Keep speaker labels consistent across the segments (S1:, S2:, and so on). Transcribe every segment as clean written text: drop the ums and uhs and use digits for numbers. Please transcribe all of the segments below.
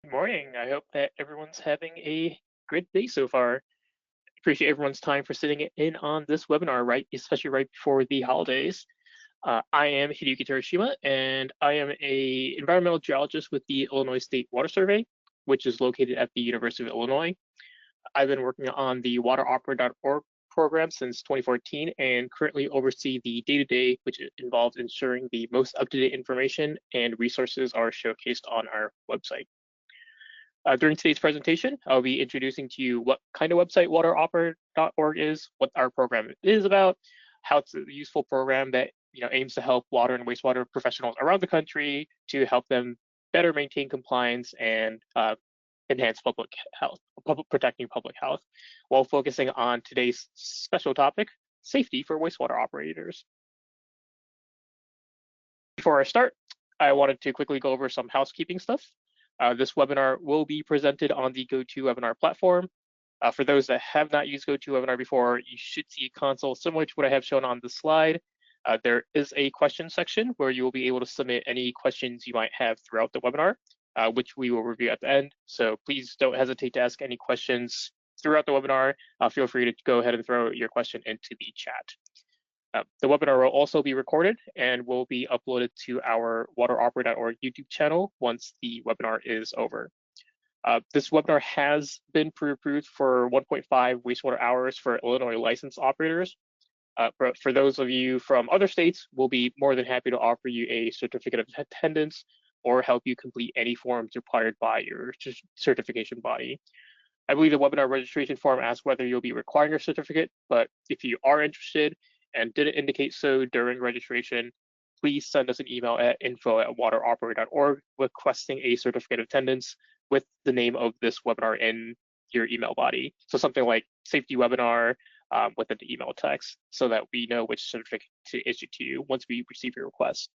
S1: Good morning. I hope that everyone's having a great day so far. Appreciate everyone's time for sitting in on this webinar, right, especially right before the holidays. I am Hideyuki Terashima, and I am a environmental geologist with the Illinois State Water Survey, which is located at the University of Illinois. I've been working on the wateropera.org program since 2014 and currently oversee the day-to-day, which involves ensuring the most up-to-date information and resources are showcased on our website. During today's presentation, I'll be introducing to you what kind of website wateropera.org is, what our program is about, how it's a useful program that aims to help water and wastewater professionals around the country to help them better maintain compliance and enhance public health, protecting public health, while focusing on today's special topic, safety for wastewater operators. Before I start, I wanted to quickly go over some housekeeping stuff. This webinar will be presented on the GoToWebinar platform. For those that have not used GoToWebinar before, you should see a console similar to what I have shown on the slide. There is a question section where you will be able to submit any questions you might have throughout the webinar, which we will review at the end. So please don't hesitate to ask any questions throughout the webinar. Feel free to go ahead and throw your question into the chat. The webinar will also be recorded and will be uploaded to our wateropera.org YouTube channel once the webinar is over. This webinar has been pre-approved for 1.5 wastewater hours for Illinois licensed operators. But for those of you from other states, we'll be more than happy to offer you a certificate of attendance or help you complete any forms required by your certification body. I believe the webinar registration form asks whether you'll be requiring a certificate, but if you are interested and didn't indicate so during registration, please send us an email at info@wateropera.org requesting a certificate of attendance with the name of this webinar in your email body. So something like safety webinar within the email text so that we know which certificate to issue to you once we receive your request.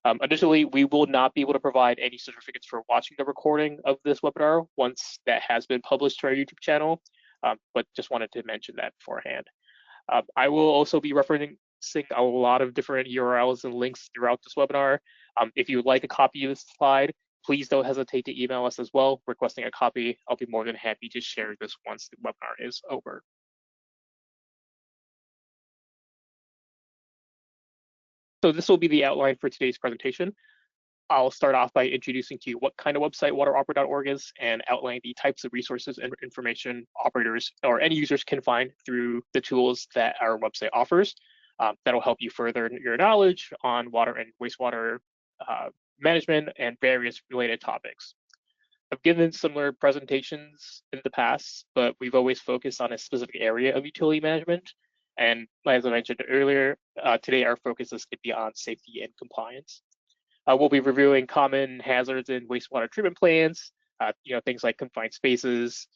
S1: Additionally, we will not be able to provide any certificates for watching the recording of this webinar once that has been published to our YouTube channel, but just wanted to mention that beforehand. I will also be referencing a lot of different URLs and links throughout this webinar. If you would like a copy of this slide, please don't hesitate to email us as well, requesting a copy. I'll be more than happy to share this once the webinar is over. So this will be the outline for today's presentation. I'll start off by introducing to you what kind of website wateropera.org is and outline the types of resources and information operators or end users can find through the tools that our website offers. That'll help you further your knowledge on water and wastewater management and various related topics. I've given similar presentations in the past, but we've always focused on a specific area of utility management. And as I mentioned earlier, today our focus is going to be on safety and compliance. We'll be reviewing common hazards in wastewater treatment plants, things like confined spaces,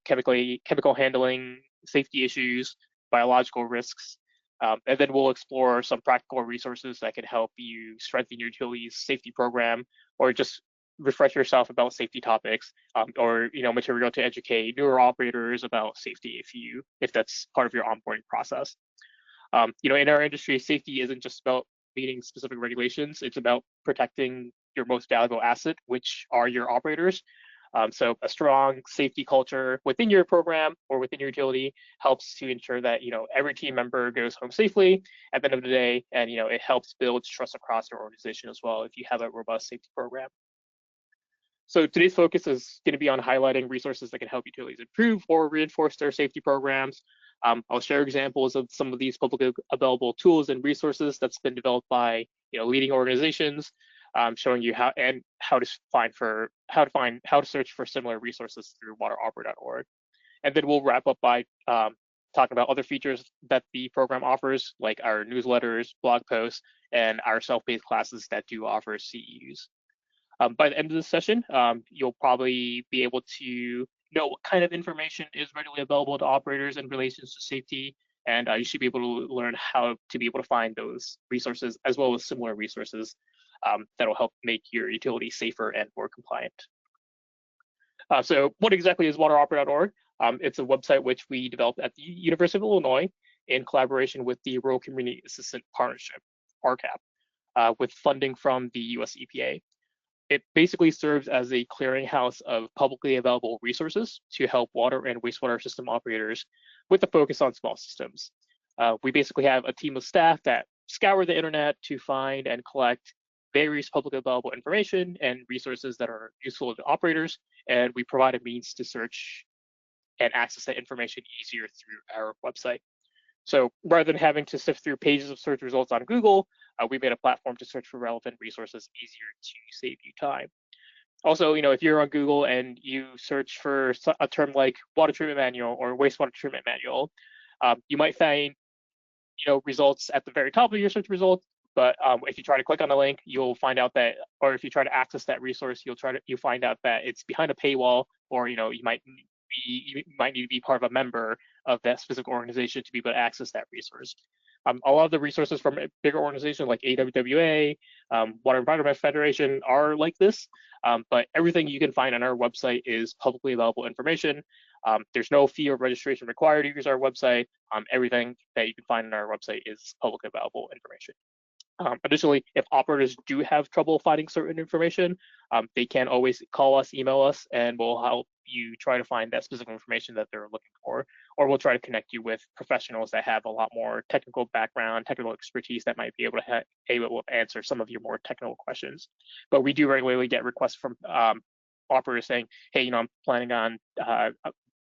S1: chemical handling, safety issues, biological risks, and then we'll explore some practical resources that can help you strengthen your utilities safety program, or just refresh yourself about safety topics, or material to educate newer operators about safety if that's part of your onboarding process. In our industry, safety isn't just about meeting specific regulations. It's about protecting your most valuable asset, which are your operators. So a strong safety culture within your program or within your utility helps to ensure that every team member goes home safely at the end of the day, and it helps build trust across your organization as well if you have a robust safety program. So today's focus is going to be on highlighting resources that can help utilities improve or reinforce their safety programs. I'll share examples of some of these publicly available tools and resources that's been developed by leading organizations, showing you how to search for similar resources through wateropera.org. And then we'll wrap up by talking about other features that the program offers, like our newsletters, blog posts, and our self-paced classes that do offer CEUs. By the end of this session, you'll probably be able to know what kind of information is readily available to operators in relations to safety, and you should be able to learn how to be able to find those resources as well as similar resources that'll help make your utility safer and more compliant. So what exactly is wateropera.org? It's a website which we developed at the University of Illinois in collaboration with the Rural Community Assistance Partnership, RCAP, with funding from the US EPA. It basically serves as a clearinghouse of publicly available resources to help water and wastewater system operators with a focus on small systems. We basically have a team of staff that scour the internet to find and collect various publicly available information and resources that are useful to operators, and we provide a means to search and access that information easier through our website. So rather than having to sift through pages of search results on Google, we made a platform to search for relevant resources easier to save you time. Also, if you're on Google and you search for a term like water treatment manual or wastewater treatment manual, you might find results at the very top of your search results. But if you try to click on the link, you'll find out that, or if you try to access that resource, you find out that it's behind a paywall, or you might need to be part of a member of that specific organization to be able to access that resource. A lot of the resources from bigger organizations like AWWA, Water Environment Federation are like this, but everything you can find on our website is publicly available information. There's no fee or registration required to use our website. Everything that you can find on our website is publicly available information. Additionally, if operators do have trouble finding certain information, they can always call us, email us, and we'll help you try to find that specific information that they're looking for, or we'll try to connect you with professionals that have a lot more technical background, technical expertise that might be able to answer some of your more technical questions. But we do regularly get requests from operators saying, hey, I'm planning on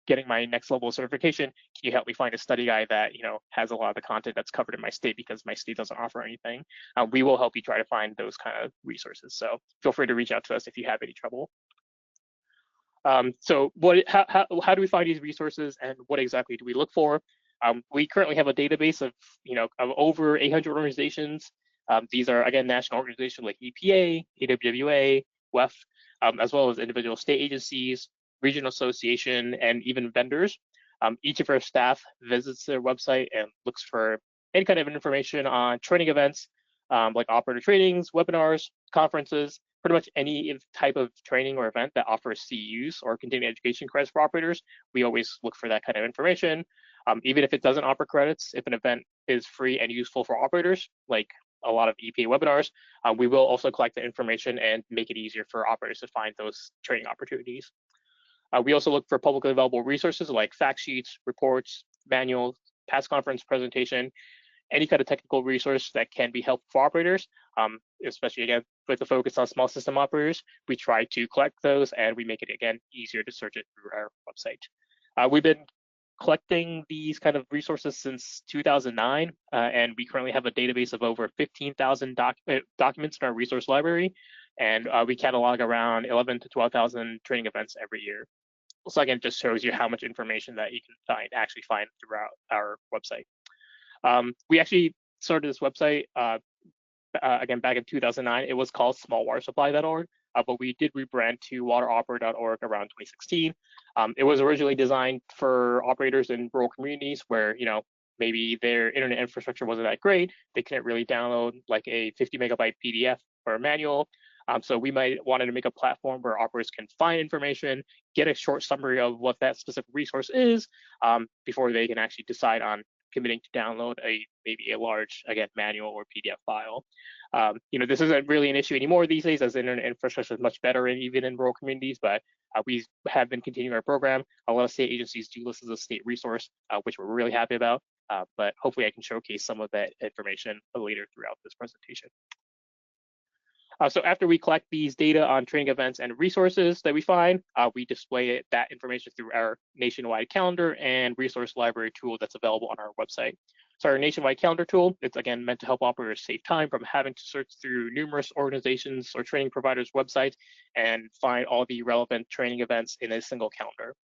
S1: getting my next level of certification. Can you help me find a study guide that has a lot of the content that's covered in my state because my state doesn't offer anything? We will help you try to find those kind of resources. So feel free to reach out to us if you have any trouble. So how do we find these resources, and what exactly do we look for? We currently have a database of over 800 organizations. These are, again, national organizations like EPA, AWWA, WEF, as well as individual state agencies, regional association, and even vendors. Each of our staff visits their website and looks for any kind of information on training events, like operator trainings, webinars, conferences, pretty much any type of training or event that offers CUs or continuing education credits for operators. We always look for that kind of information. Even if it doesn't offer credits, if an event is free and useful for operators, like a lot of EPA webinars, we will also collect the information and make it easier for operators to find those training opportunities. We also look for publicly available resources like fact sheets, reports, manuals, past conference presentation, any kind of technical resource that can be helpful for operators, especially, again, with the focus on small system operators. We try to collect those, and we make it, again, easier to search it through our website. We've been collecting these kind of resources since 2009, and we currently have a database of over 15,000 documents in our resource library, and we catalog around 11 to 12,000 training events every year. So again, just shows you how much information that you can actually find throughout our website. We actually started this website, again, back in 2009. It was called smallwatersupply.org, but we did rebrand to wateroperator.org around 2016. It was originally designed for operators in rural communities where, maybe their internet infrastructure wasn't that great. They couldn't really download like a 50 megabyte PDF or a manual. So we might wanted to make a platform where operators can find information, get a short summary of what that specific resource is, before they can actually decide on committing to download maybe a large, again, manual or PDF file. This isn't really an issue anymore these days, as internet infrastructure is much better even in rural communities, but we have been continuing our program. A lot of state agencies do list as a state resource, which we're really happy about, but hopefully I can showcase some of that information later throughout this presentation. So after we collect these data on training events and resources that we find, we display that information through our nationwide calendar and resource library tool that's available on our website. So our nationwide calendar tool, it's again meant to help operators save time from having to search through numerous organizations or training providers' websites and find all the relevant training events in a single calendar.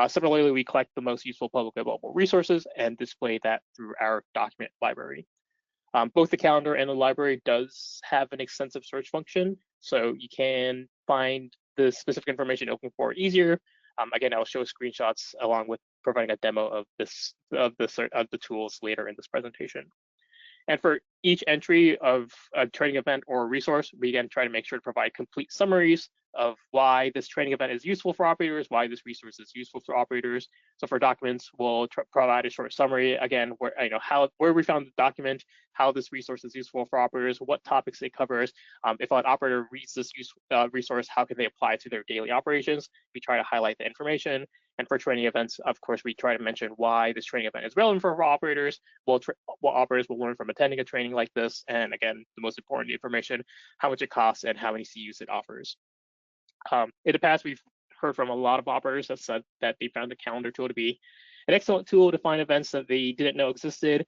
S1: Similarly, we collect the most useful publicly available resources and display that through our document library. Both the calendar and the library does have an extensive search function, so you can find the specific information you're looking for easier. Again, I'll show screenshots along with providing a demo of the tools later in this presentation. And for each entry of a training event or resource, we again try to make sure to provide complete summaries of why this training event is useful for operators, why this resource is useful for operators. So for documents, we'll provide a short summary again, where where we found the document, how this resource is useful for operators, what topics it covers. If an operator reads this resource, how can they apply it to their daily operations? We try to highlight the information. And for training events, of course, we try to mention why this training event is relevant for operators, what operators will learn from attending a training like this, and again, the most important information, how much it costs and how many CUs it offers. In the past, we've heard from a lot of operators that said that they found the calendar tool to be an excellent tool to find events that they didn't know existed.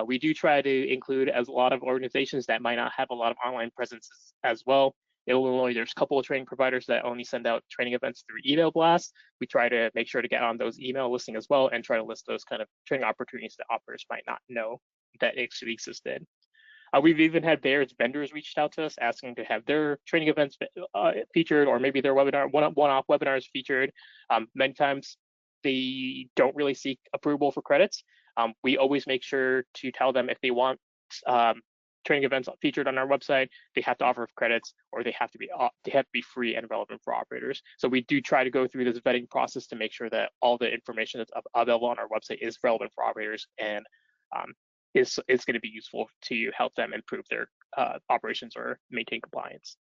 S1: We do try to include as a lot of organizations that might not have a lot of online presence as well. In Illinois, there's a couple of training providers that only send out training events through email blasts. We try to make sure to get on those email listing as well and try to list those kind of training opportunities that operators might not know that actually existed. We've even had various vendors reached out to us asking to have their training events featured, or maybe their webinar one-off webinars featured. Many times they don't really seek approval for credits. We always make sure to tell them if they want training events featured on our website, they have to offer credits, or they have to be free and relevant for operators. So we do try to go through this vetting process to make sure that all the information that's available on our website is relevant for operators and is going to be useful to help them improve their operations or maintain compliance.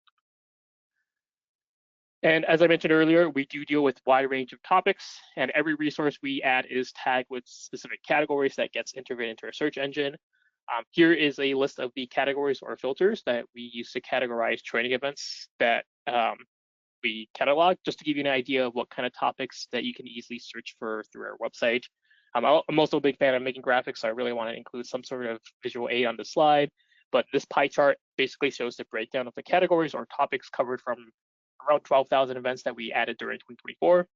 S1: And as I mentioned earlier, we do deal with a wide range of topics, and every resource we add is tagged with specific categories that gets integrated into our search engine. Here is a list of the categories or filters that we use to categorize training events that we catalog, just to give you an idea of what kind of topics that you can easily search for through our website. I'm also a big fan of making graphics, so I really want to include some sort of visual aid on the slide. But this pie chart basically shows the breakdown of the categories or topics covered from around 12,000 events that we added during 2024.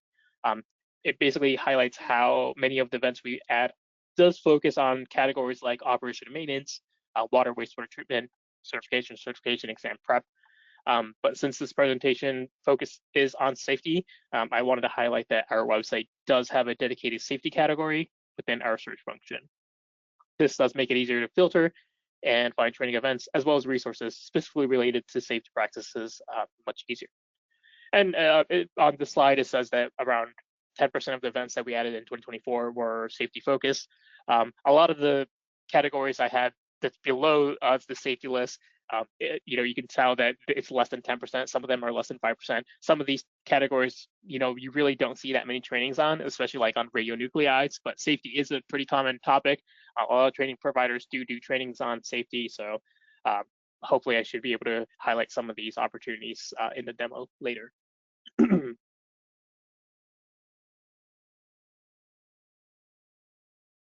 S1: It basically highlights how many of the events we add does focus on categories like operation and maintenance, water, wastewater treatment, certification, exam prep. But since this presentation focus is on safety, I wanted to highlight that our website does have a dedicated safety category within our search function. This does make it easier to filter and find training events, as well as resources specifically related to safety practices much easier. And on the slide, it says that around 10% of the events that we added in 2024 were safety focused. A lot of the categories I had that's below the safety list, you can tell that it's less than 10%. Some of them are less than 5%. Some of these categories, you really don't see that many trainings on, especially like on radionuclides, but safety is a pretty common topic. A lot of training providers do trainings on safety. So hopefully I should be able to highlight some of these opportunities in the demo later.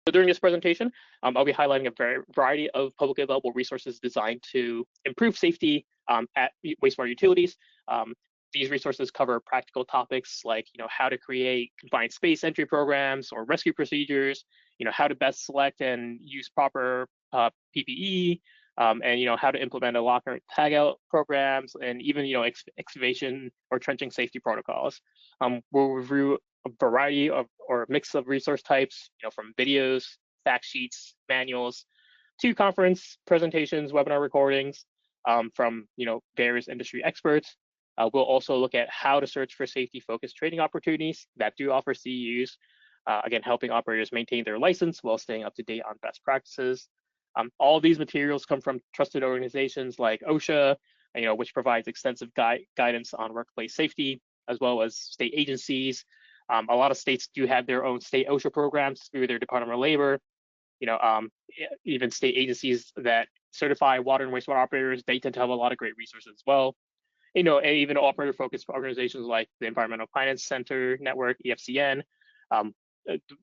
S1: So during this presentation, I'll be highlighting a variety of publicly available resources designed to improve safety at wastewater utilities. These resources cover practical topics like, how to create confined space entry programs or rescue procedures, how to best select and use proper PPE, and how to implement a locker tagout programs, and even excavation or trenching safety protocols. We'll review a variety of or a mix of resource types, from videos, fact sheets, manuals, to conference presentations, webinar recordings from various industry experts. We'll also look at how to search for safety-focused training opportunities that do offer CEUs, again, helping operators maintain their license while staying up to date on best practices. All of these materials come from trusted organizations like OSHA, which provides extensive guidance on workplace safety, as well as state agencies. A lot of states do have their own state OSHA programs through their Department of Labor. Even state agencies that certify water and wastewater operators, they tend to have a lot of great resources as well. And even operator-focused organizations like the Environmental Finance Center Network, EFCN,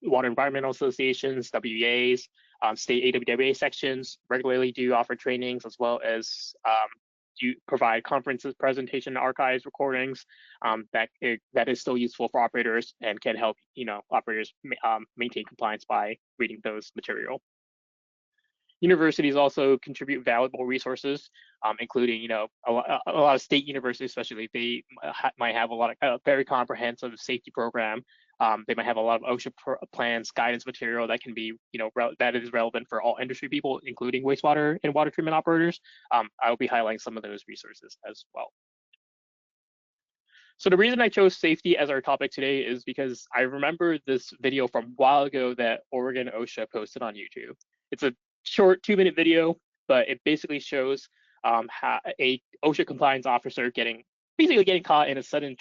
S1: Water Environmental Associations, WEAs, state AWWA sections regularly do offer trainings, as well as do provide conferences, presentation, archives, recordings that is still useful for operators and can help operators maintain compliance by reading those material. Universities also contribute valuable resources, including a lot of state universities, especially they might have a very comprehensive safety program. They might have a lot of OSHA plans, guidance material that can be that is relevant for all industry people, including wastewater and water treatment operators. I'll be highlighting some of those resources as well. So the reason I chose safety as our topic today is because I remember this video from a while ago that Oregon OSHA posted on YouTube. It's a short 2-minute video, but it basically shows how a OSHA compliance officer basically getting caught in a sudden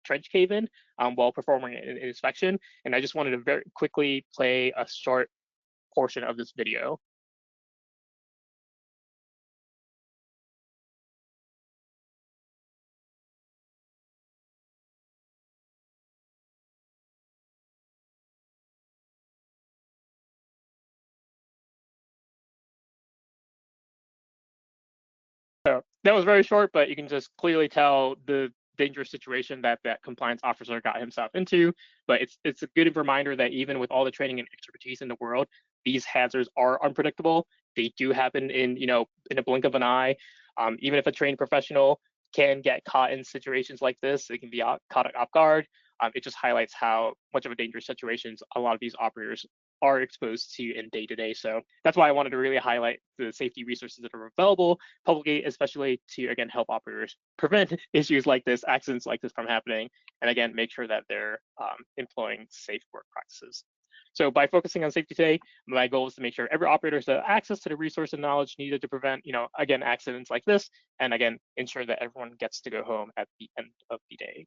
S1: trench cave-in while performing an inspection. And I just wanted to very quickly play a short portion of this video. So that was very short, but you can just clearly tell the dangerous situation that that compliance officer got himself into. But it's a good reminder that even with all the training and expertise in the world, these hazards are unpredictable. They do happen in a blink of an eye. Even if a trained professional can get caught in situations like this, they can be caught off guard. It just highlights how much of a dangerous situations a lot of these operators are exposed to in day to day. So that's why I wanted to really highlight the safety resources that are available publicly, especially to, again, help operators prevent issues like this, accidents like this from happening, and again, make sure that they're employing safe work practices. So by focusing on safety today, my goal is to make sure every operator has access to the resource and knowledge needed to prevent, again, accidents like this, and again, ensure that everyone gets to go home at the end of the day.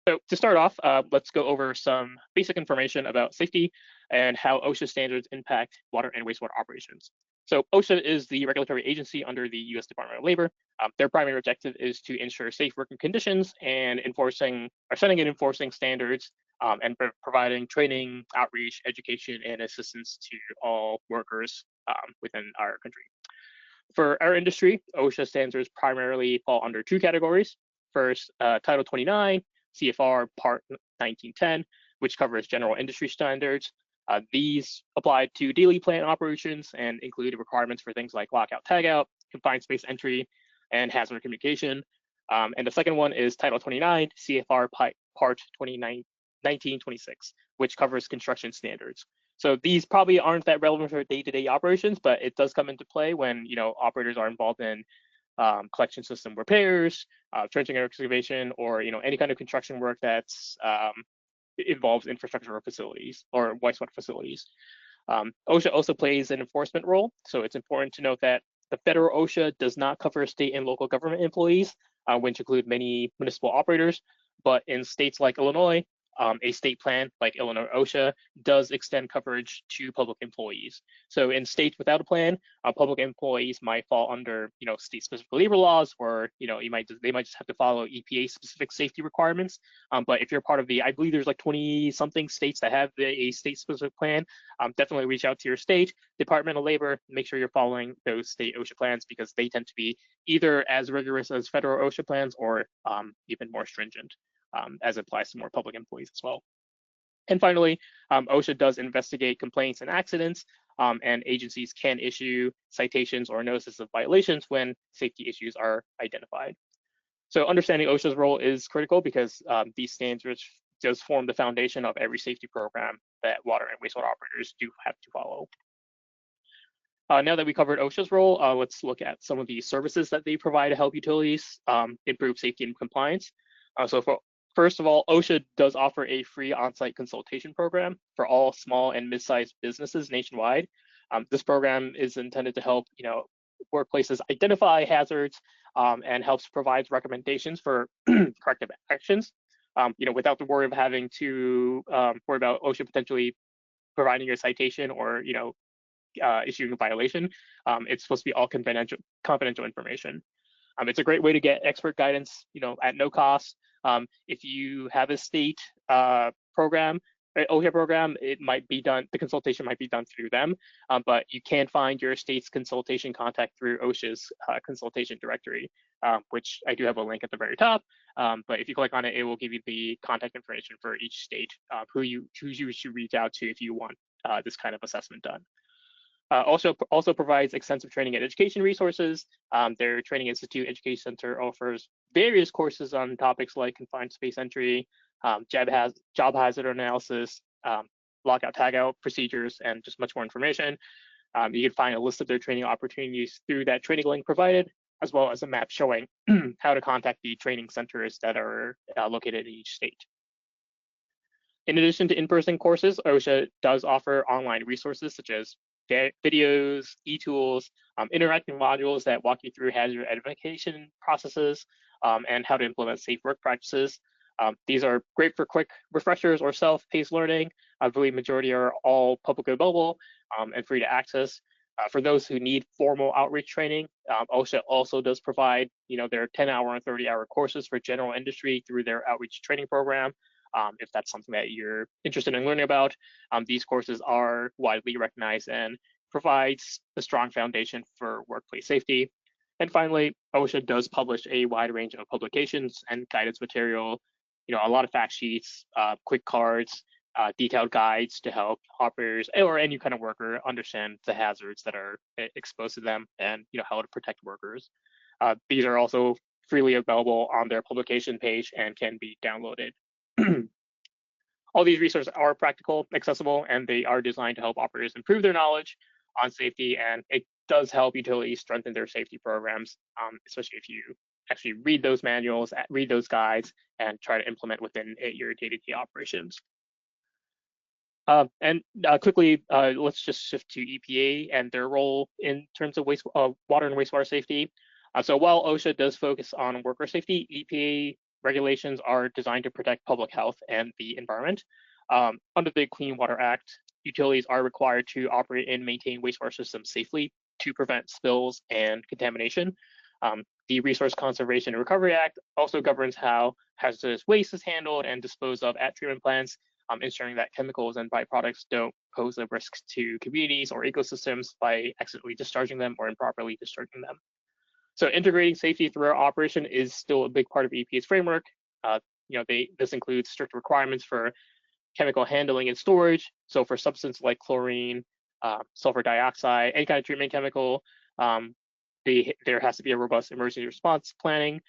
S1: So to start off, let's go over some basic information about safety and how OSHA standards impact water and wastewater operations. So OSHA is the regulatory agency under the U.S. Department of Labor. Their primary objective is to ensure safe working conditions and setting and enforcing standards and providing training, outreach, education, and assistance to all workers within our country. For our industry, OSHA standards primarily fall under two categories. First, Title 29, CFR Part 1910, which covers general industry standards. These apply to daily plant operations and include requirements for things like lockout, tagout, confined space entry, and hazard communication. And the second one is Title 29, CFR Part 1926, which covers construction standards. So these probably aren't that relevant for day-to-day operations, but it does come into play when operators are involved in collection system repairs, trenching or excavation, or any kind of construction work that's involves infrastructure or facilities or wastewater facilities. OSHA also plays an enforcement role, so it's important to note that the federal OSHA does not cover state and local government employees, which include many municipal operators, but in states like Illinois, a state plan like Illinois OSHA does extend coverage to public employees. So in states without a plan, public employees might fall under state-specific labor laws, or they might just have to follow EPA specific safety requirements. But if you're part of I believe there's like 20 something states that have a state-specific plan, definitely reach out to your state Department of Labor. Make sure you're following those state OSHA plans because they tend to be either as rigorous as federal OSHA plans or even more stringent. As it applies to more public employees as well. And finally, OSHA does investigate complaints and accidents, and agencies can issue citations or notices of violations when safety issues are identified. So understanding OSHA's role is critical because these standards does form the foundation of every safety program that water and wastewater operators do have to follow. Now that we covered OSHA's role, let's look at some of the services that they provide to help utilities improve safety and compliance. First of all, OSHA does offer a free on-site consultation program for all small and mid-sized businesses nationwide. This program is intended to help workplaces identify hazards and helps provide recommendations for corrective actions. Without the worry of having to worry about OSHA potentially providing a citation or issuing a violation. It's supposed to be all confidential information. It's a great way to get expert guidance, at no cost. If you have a state program, OSHA program, it might be done. The consultation might be done through them, but you can find your state's consultation contact through OSHA's consultation directory, which I do have a link at the very top. But if you click on it, it will give you the contact information for each state, who you should reach out to if you want this kind of assessment done. Also provides extensive training and education resources. Their Training Institute Education Center offers various courses on topics like confined space entry, job hazard analysis, lockout tagout procedures, and just much more information. You can find a list of their training opportunities through that training link provided, as well as a map showing how to contact the training centers that are located in each state. In addition to in-person courses, OSHA does offer online resources such as videos, e-tools, interactive modules that walk you through hazard identification processes and how to implement safe work practices. These are great for quick refreshers or self-paced learning. I believe majority are all publicly available and free to access. For those who need formal outreach training, OSHA also does provide, their 10-hour and 30-hour courses for general industry through their outreach training program. If that's something that you're interested in learning about, these courses are widely recognized and provides a strong foundation for workplace safety. And finally, OSHA does publish a wide range of publications and guidance material, a lot of fact sheets, quick cards, detailed guides to help operators or any kind of worker understand the hazards that are exposed to them and how to protect workers. These are also freely available on their publication page and can be downloaded. All these resources are practical, accessible, and they are designed to help operators improve their knowledge on safety, and it does help utilities strengthen their safety programs, especially if you actually read those manuals, read those guides, and try to implement within your day-to-day operations. Quickly, let's just shift to EPA and their role in terms of water and wastewater safety. So while OSHA does focus on worker safety, EPA regulations are designed to protect public health and the environment. Under the Clean Water Act, utilities are required to operate and maintain wastewater systems safely to prevent spills and contamination. The Resource Conservation and Recovery Act also governs how hazardous waste is handled and disposed of at treatment plants, ensuring that chemicals and byproducts don't pose a risk to communities or ecosystems by accidentally discharging them or improperly discharging them. So integrating safety through our operation is still a big part of EPA's framework. This includes strict requirements for chemical handling and storage. So for substances like chlorine, sulfur dioxide, any kind of treatment chemical, there has to be a robust emergency response planning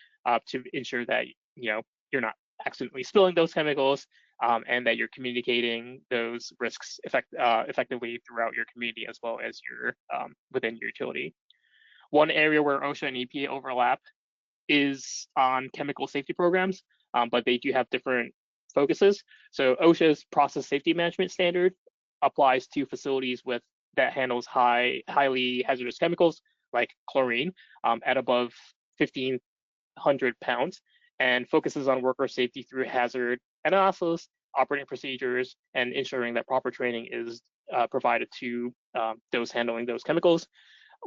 S1: to ensure that you're not accidentally spilling those chemicals and that you're communicating those risks effectively throughout your community as well as within your utility. One area where OSHA and EPA overlap is on chemical safety programs, but they do have different focuses. So OSHA's process safety management standard applies to facilities that handles highly hazardous chemicals like chlorine at above 1,500 pounds and focuses on worker safety through hazard analysis, operating procedures, and ensuring that proper training is provided to those handling those chemicals.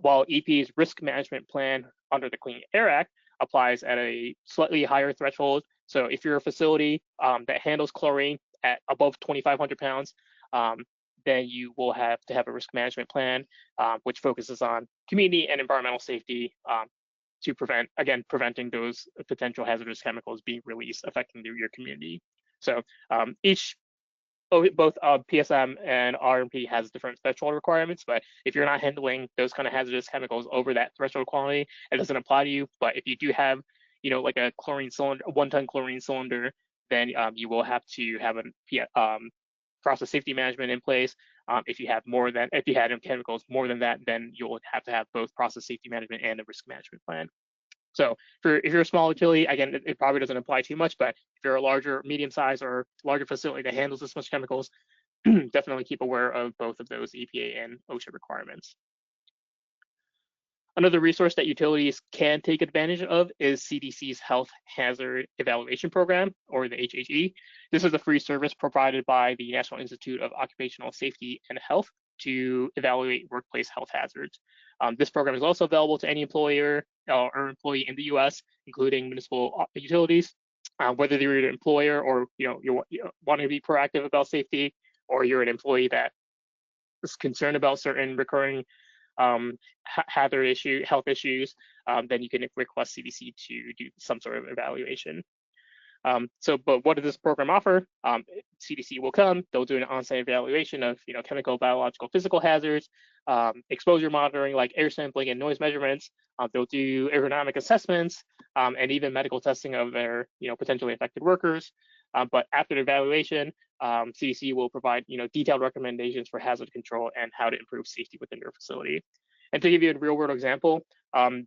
S1: While EPA's risk management plan under the Clean Air Act applies at a slightly higher threshold. So if you're a facility that handles chlorine at above 2,500 pounds, then you will have to have a risk management plan, which focuses on community and environmental safety to preventing those potential hazardous chemicals being released affecting your community. So both PSM and RMP has different threshold requirements, but if you're not handling those kind of hazardous chemicals over that threshold quantity, it doesn't apply to you. But if you do have, like a chlorine cylinder, a 1-ton chlorine cylinder, then you will have to have a process safety management in place. If you had chemicals more than that, then you'll have to have both process safety management and a risk management plan. So if you're a small utility, again, it probably doesn't apply too much, but if you're a larger, medium-sized or larger facility that handles this much chemicals, definitely keep aware of both of those EPA and OSHA requirements. Another resource that utilities can take advantage of is CDC's Health Hazard Evaluation Program, or the HHE. This is a free service provided by the National Institute of Occupational Safety and Health to evaluate workplace health hazards. This program is also available to any employer or employee in the U.S., including municipal utilities. Whether you're an employer or you want to be proactive about safety, or you're an employee that is concerned about certain recurring health issues, then you can request CDC to do some sort of evaluation. But what does this program offer? CDC will come, they'll do an on-site evaluation of chemical, biological, physical hazards, exposure monitoring like air sampling and noise measurements. They'll do aerodynamic assessments and even medical testing of their potentially affected workers. But after the evaluation, CDC will provide detailed recommendations for hazard control and how to improve safety within your facility. And to give you a real world example,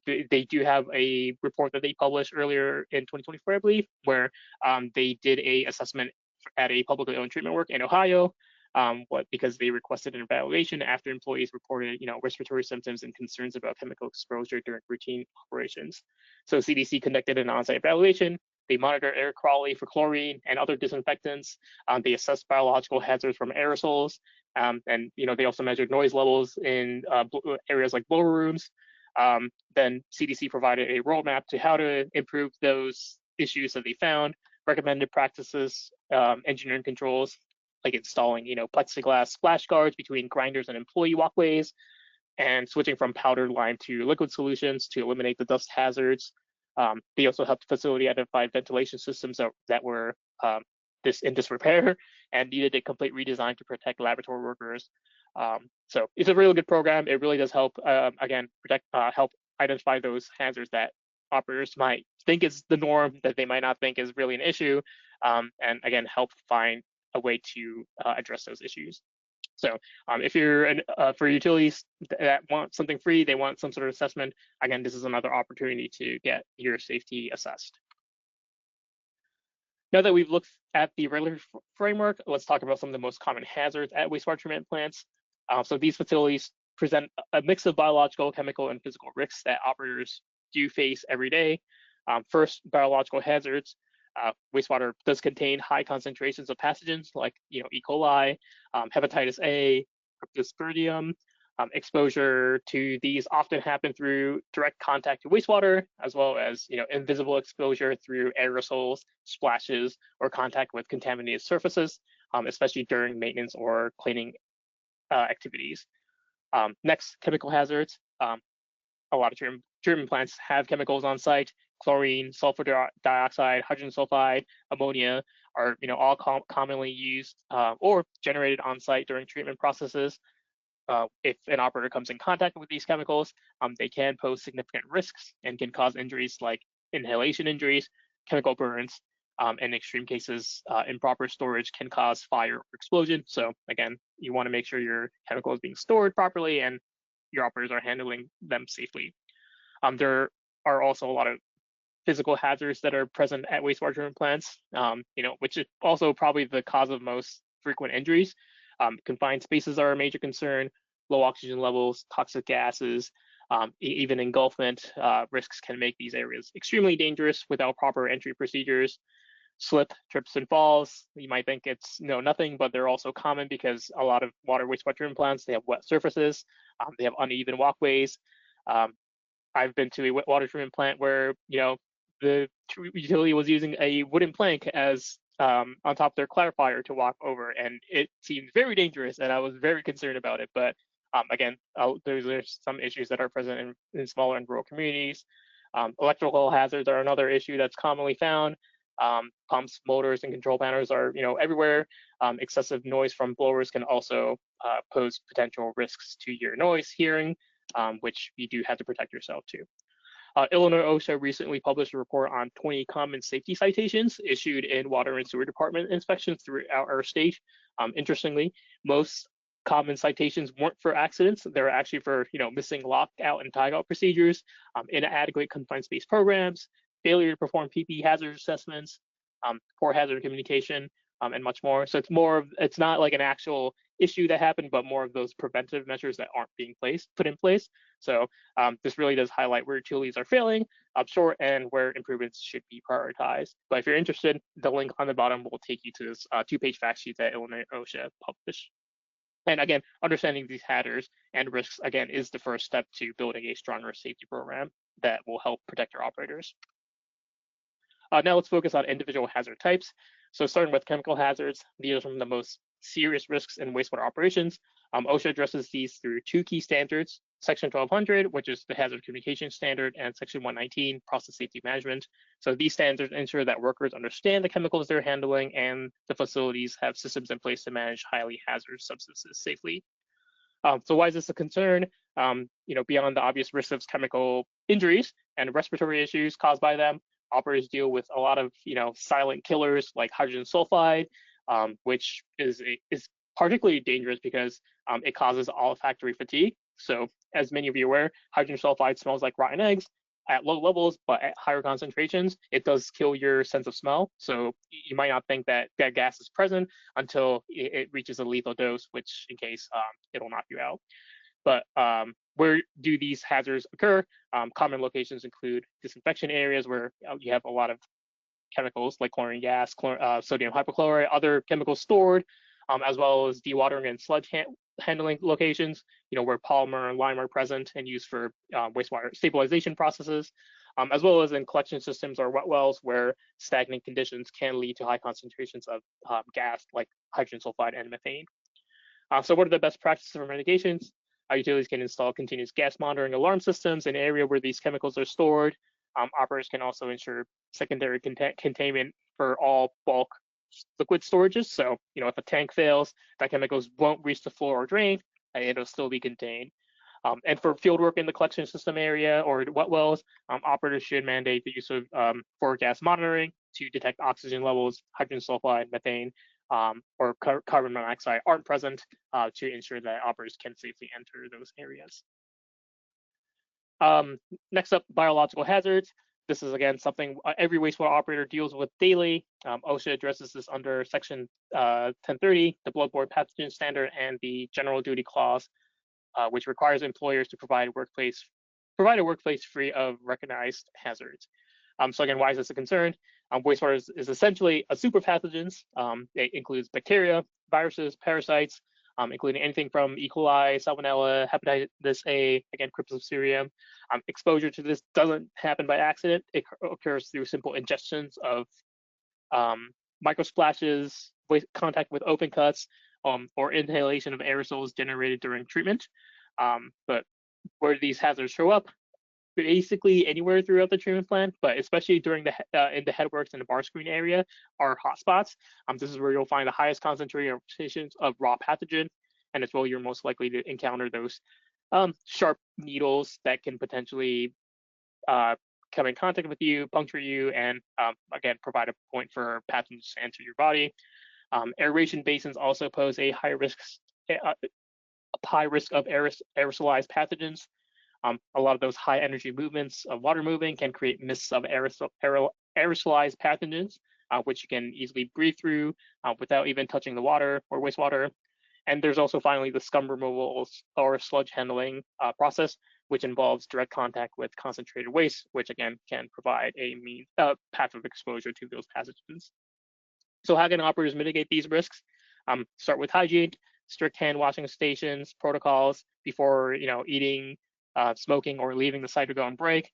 S1: they do have a report that they published earlier in 2024, I believe, where they did a assessment at a publicly owned treatment work in Ohio, because they requested an evaluation after employees reported, respiratory symptoms and concerns about chemical exposure during routine operations. So CDC conducted an on-site evaluation. They monitor air quality for chlorine and other disinfectants. They assess biological hazards from aerosols, and they also measured noise levels in areas like blower rooms. Then CDC provided a roadmap to how to improve those issues that they found, recommended practices, engineering controls, like installing, plexiglass splash guards between grinders and employee walkways, and switching from powdered lime to liquid solutions to eliminate the dust hazards. They also helped the facility identify ventilation systems that were in disrepair and needed a complete redesign to protect laboratory workers. So it's a really good program. It really does help, help identify those hazards that operators might think is the norm, that they might not think is really an issue, and again, help find a way to address those issues. So if you're for utilities that want something free, they want some sort of assessment, again, this is another opportunity to get your safety assessed. Now that we've looked at the regulatory framework, let's talk about some of the most common hazards at wastewater treatment plants. So these facilities present a mix of biological, chemical, and physical risks that operators do face every day. First, biological hazards. Wastewater does contain high concentrations of pathogens like E. coli, hepatitis A, cryptosporidium. Exposure to these often happen through direct contact to wastewater, as well as invisible exposure through aerosols, splashes, or contact with contaminated surfaces, especially during maintenance or cleaning activities. Next, chemical hazards. A lot of treatment plants have chemicals on site. Chlorine, sulfur dioxide, hydrogen sulfide, ammonia are all commonly used or generated on site during treatment processes. If an operator comes in contact with these chemicals, they can pose significant risks and can cause injuries like inhalation injuries, chemical burns, in extreme cases, improper storage can cause fire or explosion. So again, you want to make sure your chemical is being stored properly and your operators are handling them safely. There are also a lot of physical hazards that are present at wastewater treatment plants, which is also probably the cause of most frequent injuries. Confined spaces are a major concern. Low oxygen levels, toxic gases, even engulfment risks can make these areas extremely dangerous without proper entry procedures. Slip, trips, and falls. You might think it's nothing, but they're also common because a lot of wastewater treatment plants, they have wet surfaces, they have uneven walkways. I've been to a water treatment plant where the utility was using a wooden plank as on top of their clarifier to walk over, and it seemed very dangerous, and I was very concerned about it. But again, there's some issues that are present in smaller and rural communities. Electrical hazards are another issue that's commonly found. Pumps, motors, and control panels are everywhere. Excessive noise from blowers can also pose potential risks to your noise hearing, which you do have to protect yourself too. Illinois OSHA recently published a report on 20 common safety citations issued in water and sewer department inspections throughout our state. Interestingly, most common citations weren't for accidents. They're actually for missing lockout and tagout procedures, inadequate confined space programs, failure to perform PPE hazard assessments, poor hazard communication, and much more. So it's not like an actual issue that happened, but more of those preventive measures that aren't being put in place. So this really does highlight where utilities are failing up short and where improvements should be prioritized. But if you're interested, the link on the bottom will take you to this 2-page fact sheet that Illinois OSHA published. And again, understanding these hazards and risks, again, is the first step to building a stronger safety program that will help protect your operators. Now let's focus on individual hazard types. So starting with chemical hazards, these are some of the most serious risks in wastewater operations. OSHA addresses these through 2 key standards, Section 1200, which is the hazard communication standard, and Section 119, process safety management. So these standards ensure that workers understand the chemicals they're handling and the facilities have systems in place to manage highly hazardous substances safely. So why is this a concern? Beyond the obvious risks of chemical injuries and respiratory issues caused by them, operators deal with a lot of silent killers like hydrogen sulfide, which is particularly dangerous because it causes olfactory fatigue. So, as many of you are aware, hydrogen sulfide smells like rotten eggs at low levels, but at higher concentrations, it does kill your sense of smell. So you might not think that that gas is present until it reaches a lethal dose, which in case it'll knock you out. But where do these hazards occur? Common locations include disinfection areas where you have a lot of chemicals like chlorine gas, sodium hypochlorite, other chemicals stored, as well as dewatering and sludge handling locations, where polymer and lime are present and used for wastewater stabilization processes, as well as in collection systems or wet wells where stagnant conditions can lead to high concentrations of gas like hydrogen sulfide and methane. So what are the best practices for mitigations? Utilities can install continuous gas monitoring alarm systems in an area where these chemicals are stored. Operators can also ensure secondary containment for all bulk liquid storages. So, if a tank fails, that chemicals won't reach the floor or drain, and it'll still be contained. And for field work in the collection system area or wet wells, operators should mandate the use of forward gas monitoring to detect oxygen levels, hydrogen sulfide, methane, or carbon monoxide aren't present to ensure that operators can safely enter those areas. Next up, biological hazards. This is, again, something every wastewater operator deals with daily. OSHA addresses this under Section 1030, the Bloodborne Pathogen Standard, and the General Duty Clause, which requires employers to provide a workplace free of recognized hazards. So again, why is this a concern? Wastewater is essentially a soup of pathogens. It includes bacteria, viruses, parasites, including anything from E. coli, salmonella, hepatitis A, again, cryptosporidium. Exposure to this doesn't happen by accident. It occurs through simple ingestions of microsplashes, contact with open cuts, or inhalation of aerosols generated during treatment. But where these hazards show up, basically anywhere throughout the treatment plant, but especially during in the headworks and the bar screen area are hotspots. This is where you'll find the highest concentrations of raw pathogen, and it's where you're most likely to encounter those sharp needles that can potentially come in contact with you, puncture you, and again, provide a point for pathogens to enter your body. Aeration basins also pose a high risk of aerosolized pathogens. A lot of those high energy movements of water moving can create mists of aerosolized pathogens, which you can easily breathe through without even touching the water or wastewater. And there's also finally the scum removal or sludge handling process, which involves direct contact with concentrated waste, which again can provide a path of exposure to those pathogens. So how can operators mitigate these risks? Start with hygiene, strict hand washing stations, protocols before eating, smoking, or leaving the site to go on break.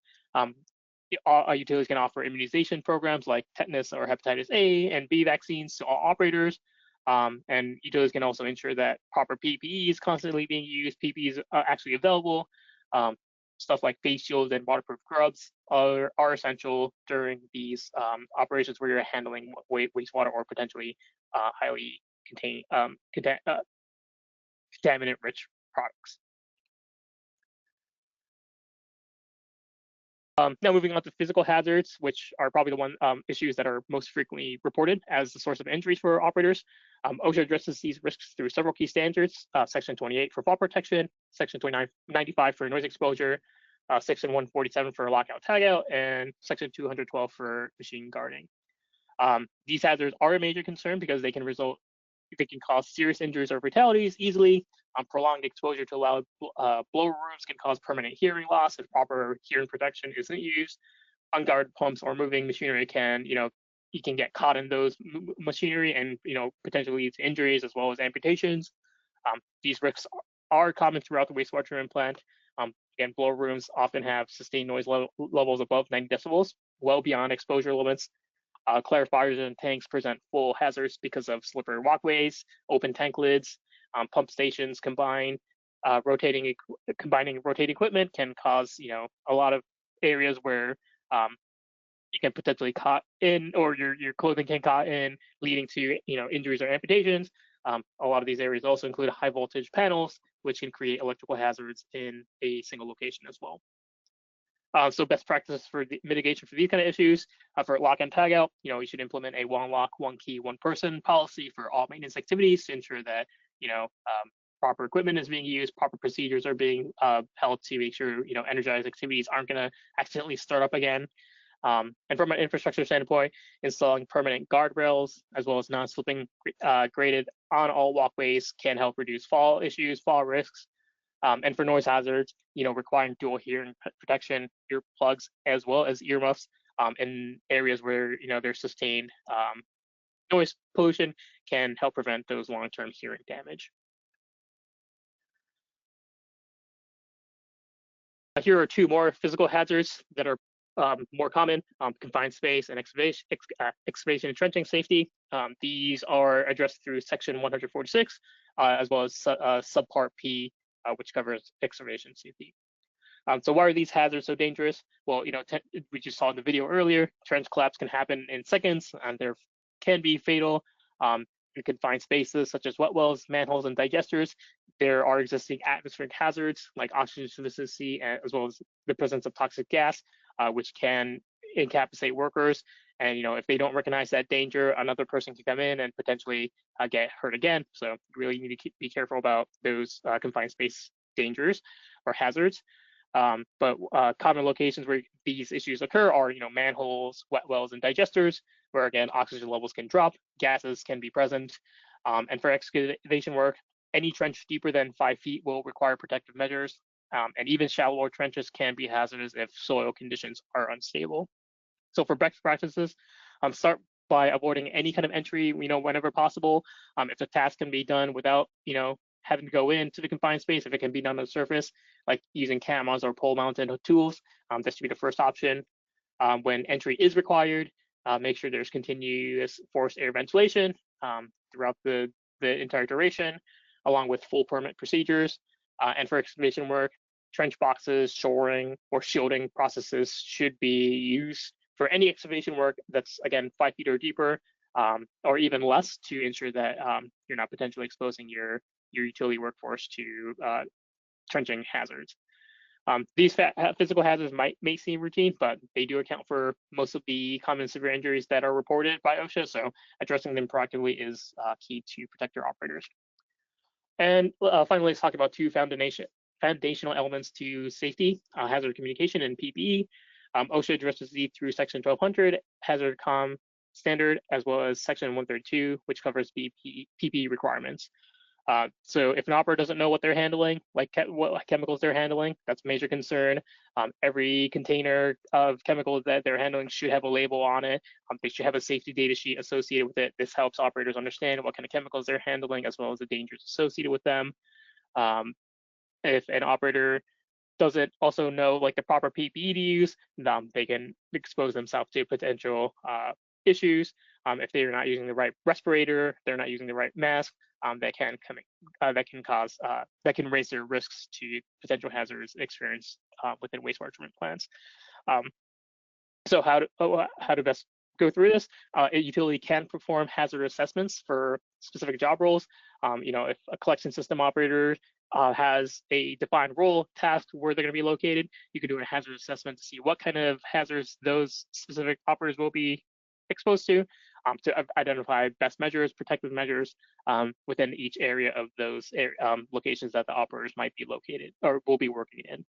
S1: Utilities can offer immunization programs like tetanus or hepatitis A and B vaccines to all operators. And utilities can also ensure that proper PPE is constantly being used, PPE is actually available. Stuff like face shields and waterproof gloves are essential during these operations where you're handling wastewater or potentially highly contaminant-rich products. Now moving on to physical hazards, which are probably the issues that are most frequently reported as the source of injuries for operators. OSHA addresses these risks through several key standards: Section 28 for fall protection, Section 95 for noise exposure, Section 147 for lockout tagout, and Section 212 for machine guarding. These hazards are a major concern because they can cause serious injuries or fatalities easily. Prolonged exposure to loud blower rooms can cause permanent hearing loss if proper hearing protection isn't used. Unguarded pumps or moving machinery you can get caught in those machinery and potentially lead to injuries as well as amputations. These risks are common throughout the wastewater treatment plant. Again, blower rooms often have sustained noise levels above 90 decibels, well beyond exposure limits. Clarifiers and tanks present full hazards because of slippery walkways, open tank lids, pump stations combining rotating equipment can cause a lot of areas where you can potentially caught in, or your clothing can caught in, leading to injuries or amputations. A lot of these areas also include high voltage panels, which can create electrical hazards in a single location as well. So best practices for the mitigation for these kind of issues, for lock and tag out, you should implement a one lock, one key, one person policy for all maintenance activities to ensure that, proper equipment is being used, proper procedures are being held to make sure, energized activities aren't going to accidentally start up again. And from an infrastructure standpoint, installing permanent guardrails as well as non-slipping graded on all walkways can help reduce fall issues, fall risks. And for noise hazards, requiring dual hearing protection, earplugs, as well as earmuffs in areas where, there's sustained noise pollution can help prevent those long-term hearing damage. Here are two more physical hazards that are more common: confined space and excavation and trenching safety. These are addressed through Section 146, as well as Subpart P, which covers excavation safety. So why are these hazards so dangerous? Well, we just saw in the video earlier, trench collapse can happen in seconds, and there can be fatal. In confined spaces such as wet wells, manholes, and digesters, there are existing atmospheric hazards like oxygen deficiency, as well as the presence of toxic gas, which can incapacitate workers. And if they don't recognize that danger, another person can come in and potentially get hurt again. So you really need to be careful about those confined space dangers or hazards. But common locations where these issues occur are, manholes, wet wells, and digesters, where again oxygen levels can drop, gases can be present. And for excavation work, any trench deeper than 5 feet will require protective measures. And even shallower trenches can be hazardous if soil conditions are unstable. So for best practices, start by avoiding any kind of entry, whenever possible. If the task can be done without, having to go into the confined space, if it can be done on the surface, like using cameras or pole mounted tools, this should be the first option. When entry is required, make sure there's continuous forced air ventilation throughout the entire duration, along with full permit procedures. And for excavation work, trench boxes, shoring, or shielding processes should be used for any excavation work that's, again, 5 feet or deeper, or even less, to ensure that you're not potentially exposing your utility workforce to trenching hazards. These physical hazards may seem routine, but they do account for most of the common severe injuries that are reported by OSHA, so addressing them proactively is key to protect your operators. And finally, let's talk about two foundational elements to safety: hazard communication and PPE. OSHA addresses these through Section 1200 Hazard Com Standard, as well as Section 132, which covers PPE requirements. So if an operator doesn't know what they're handling, like what chemicals they're handling, that's a major concern. Every container of chemicals that they're handling should have a label on it. They should have a safety data sheet associated with it. This helps operators understand what kind of chemicals they're handling, as well as the dangers associated with them. If an operator doesn't also know like the proper PPE to use, they can expose themselves to potential issues. If they're not using the right respirator, they're not using the right mask, that can raise their risks to potential hazards experienced within wastewater treatment plants. So how to best go through this? A utility can perform hazard assessments for specific job roles. If a collection system operator has a defined role, task, where they're going to be located, you can do a hazard assessment to see what kind of hazards those specific operators will be exposed to identify best measures, protective measures within each area of those locations that the operators might be located or will be working in.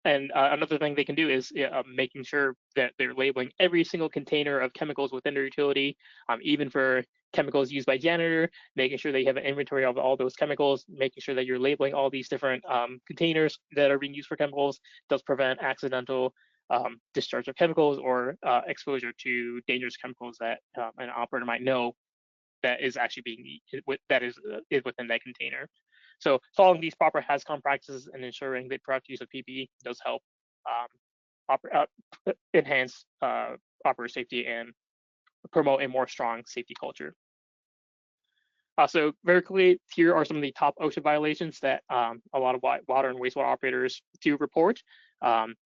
S1: And another thing they can do is making sure that they're labeling every single container of chemicals within their utility, even for chemicals used by janitor, making sure they have an inventory of all those chemicals, making sure that you're labeling all these different containers that are being used for chemicals does prevent accidental discharge of chemicals or exposure to dangerous chemicals that an operator might know that is actually being is within that container. So following these proper HAZCOM practices and ensuring the proper use of PPE does help enhance operator safety and promote a more strong safety culture. So very quickly, here are some of the top OSHA violations that a lot of water and wastewater operators do report.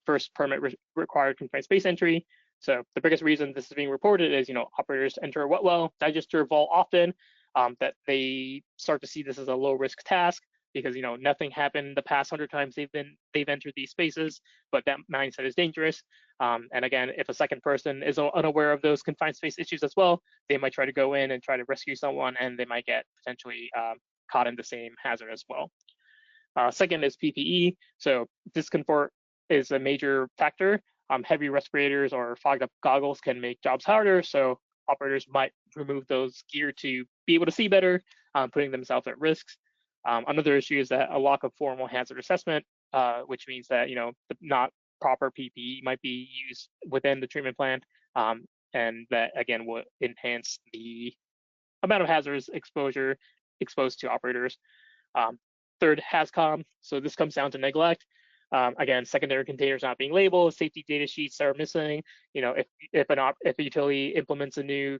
S1: First, permit required confined space entry. So the biggest reason this is being reported is, operators enter a wet well, digester vault often, that they start to see this as a low risk task. because nothing happened the past 100 times they've entered these spaces, but that mindset is dangerous. And again, if a second person is unaware of those confined space issues as well, they might try to go in and try to rescue someone, and they might get potentially caught in the same hazard as well. Second is PPE. So discomfort is a major factor. Heavy respirators or fogged up goggles can make jobs harder, so operators might remove those gear to be able to see better, putting themselves at risk. Another issue is that a lack of formal hazard assessment, which means that not proper PPE might be used within the treatment plant, and that again will enhance the amount of hazardous exposure exposed to operators. Third, HAZCOM. So this comes down to neglect. Again, secondary containers not being labeled, safety data sheets are missing. If a utility implements a new,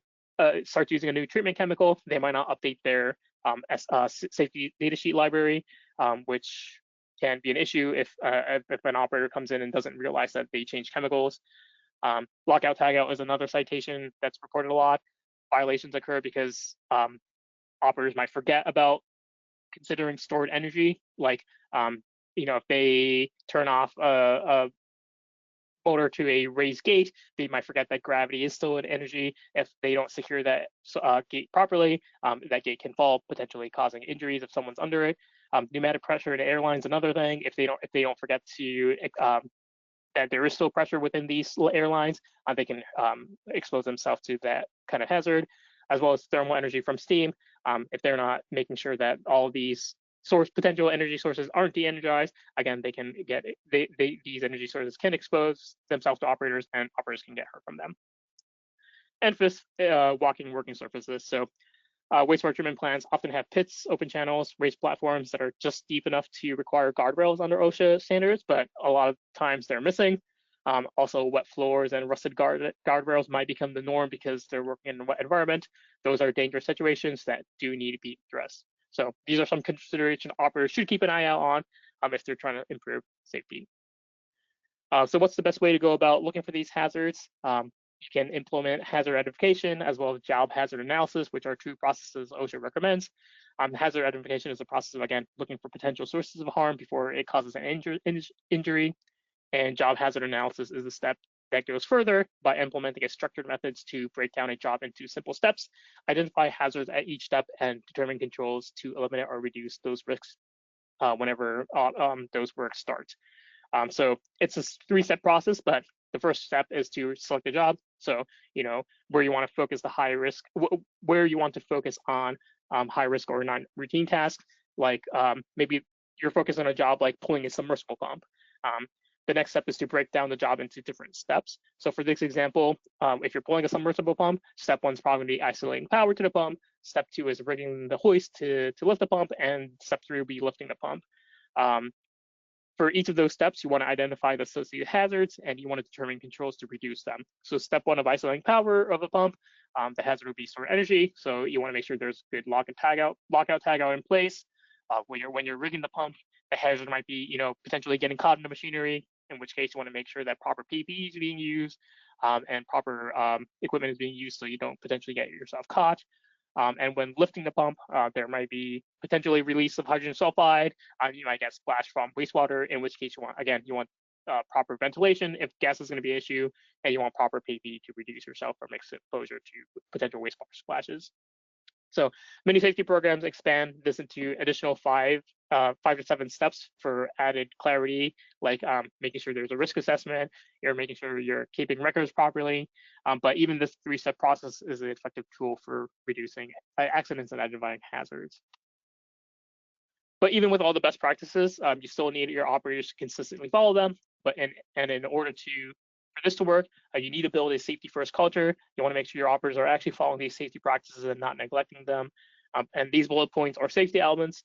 S1: starts using a new treatment chemical, they might not update their safety data sheet library, which can be an issue if an operator comes in and doesn't realize that they changed chemicals. Lockout tagout is another citation that's reported a lot. Violations occur because operators might forget about considering stored energy, like if they turn off a motor to a raised gate, they might forget that gravity is still an energy. If they don't secure that gate properly, that gate can fall, potentially causing injuries if someone's under it. Pneumatic pressure in airlines, another thing. If they don't forget to that there is still pressure within these airlines, they can expose themselves to that kind of hazard, as well as thermal energy from steam. If they're not making sure that all these potential energy sources aren't de-energized, again, they can get these energy sources can expose themselves to operators, and operators can get hurt from them. And fifth, walking working surfaces. So wastewater treatment plants often have pits, open channels, raised platforms that are just deep enough to require guardrails under OSHA standards, but a lot of times they're missing. Also, wet floors and rusted guardrails might become the norm because they're working in a wet environment. Those are dangerous situations that do need to be addressed. So these are some considerations operators should keep an eye out on if they're trying to improve safety. So what's the best way to go about looking for these hazards? You can implement hazard identification as well as job hazard analysis, which are two processes OSHA recommends. Hazard identification is a process of, again, looking for potential sources of harm before it causes an injury. And job hazard analysis is a step that goes further by implementing a structured methods to break down a job into simple steps, identify hazards at each step, and determine controls to eliminate or reduce those risks whenever those work start. So it's a three-step process, but the first step is to select a job. So, where you want to focus the high risk, where you want to focus on high risk or non-routine tasks, like maybe you're focused on a job like pulling a submersible pump. The next step is to break down the job into different steps. So for this example, if you're pulling a submersible pump, step one is probably going to be isolating power to the pump. Step two is rigging the hoist to lift the pump, and step three will be lifting the pump. For each of those steps, you want to identify the associated hazards, and you want to determine controls to reduce them. So step one of isolating power of a pump, the hazard would be stored energy. So you want to make sure there's good lockout tagout in place. When you're rigging the pump, the hazard might be potentially getting caught in the machinery, in which case you want to make sure that proper PPE is being used and proper equipment is being used so you don't potentially get yourself caught. And when lifting the pump, there might be potentially release of hydrogen sulfide. You might get splash from wastewater, in which case you want proper ventilation if gas is going to be an issue, and you want proper PPE to reduce yourself from exposure to potential wastewater splashes. So many safety programs expand this into additional 5 to 7 steps for added clarity, like making sure there's a risk assessment, you're making sure you're keeping records properly. But even this 3-step process is an effective tool for reducing accidents and identifying hazards. But even with all the best practices, you still need your operators to consistently follow them. And in order for this to work, you need to build a safety-first culture. You want to make sure your operators are actually following these safety practices and not neglecting them. And these bullet points or safety elements,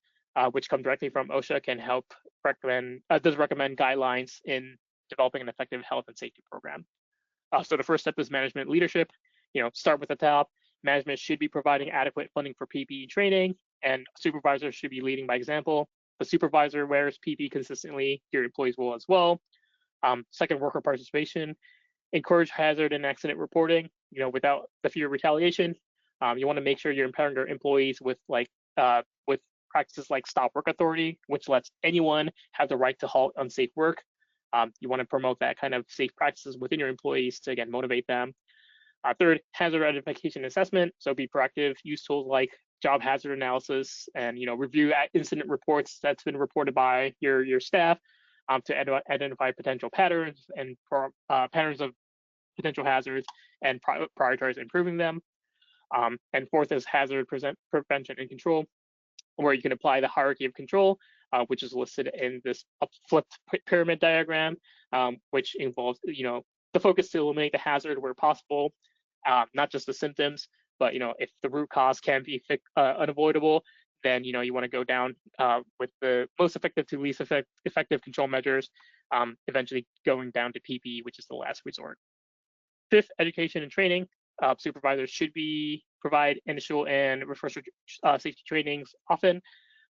S1: which come directly from OSHA, can help recommend guidelines in developing an effective health and safety program. So the first step is management leadership. Start with the top. Management should be providing adequate funding for PPE training, and supervisors should be leading by example. The supervisor wears PPE consistently, your employees will as well. Second, worker participation. Encourage hazard and accident reporting, without the fear of retaliation. You want to make sure you're empowering your employees with practices like stop work authority, which lets anyone have the right to halt unsafe work. You want to promote that kind of safe practices within your employees to, again, motivate them. Third, hazard identification assessment. So be proactive, use tools like job hazard analysis and review incident reports that's been reported by your staff to identify potential patterns and patterns of potential hazards and prioritize improving them. And fourth is hazard prevention and control, where you can apply the hierarchy of control, which is listed in this flipped pyramid diagram, which involves, the focus to eliminate the hazard where possible, not just the symptoms, but, if the root cause can be unavoidable, then, you want to go down with the most effective to least effective control measures, eventually going down to PPE, which is the last resort. Fifth, education and training. Supervisors should provide initial and refresher safety trainings often,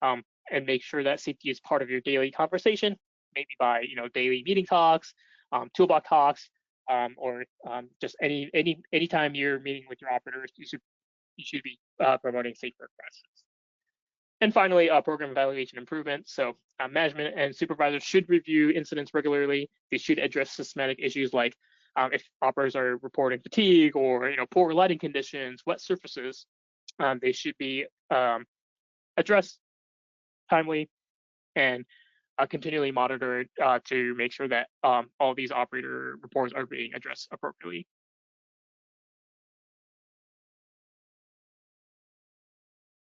S1: and make sure that safety is part of your daily conversation, maybe by daily meeting talks, toolbox talks, or just any time you're meeting with your operators, you should be promoting safe work practices. And finally, program evaluation improvement. So management and supervisors should review incidents regularly. They should address systematic issues like if operators are reporting fatigue or poor lighting conditions, wet surfaces. They should be addressed timely and continually monitored to make sure that all these operator reports are being addressed appropriately.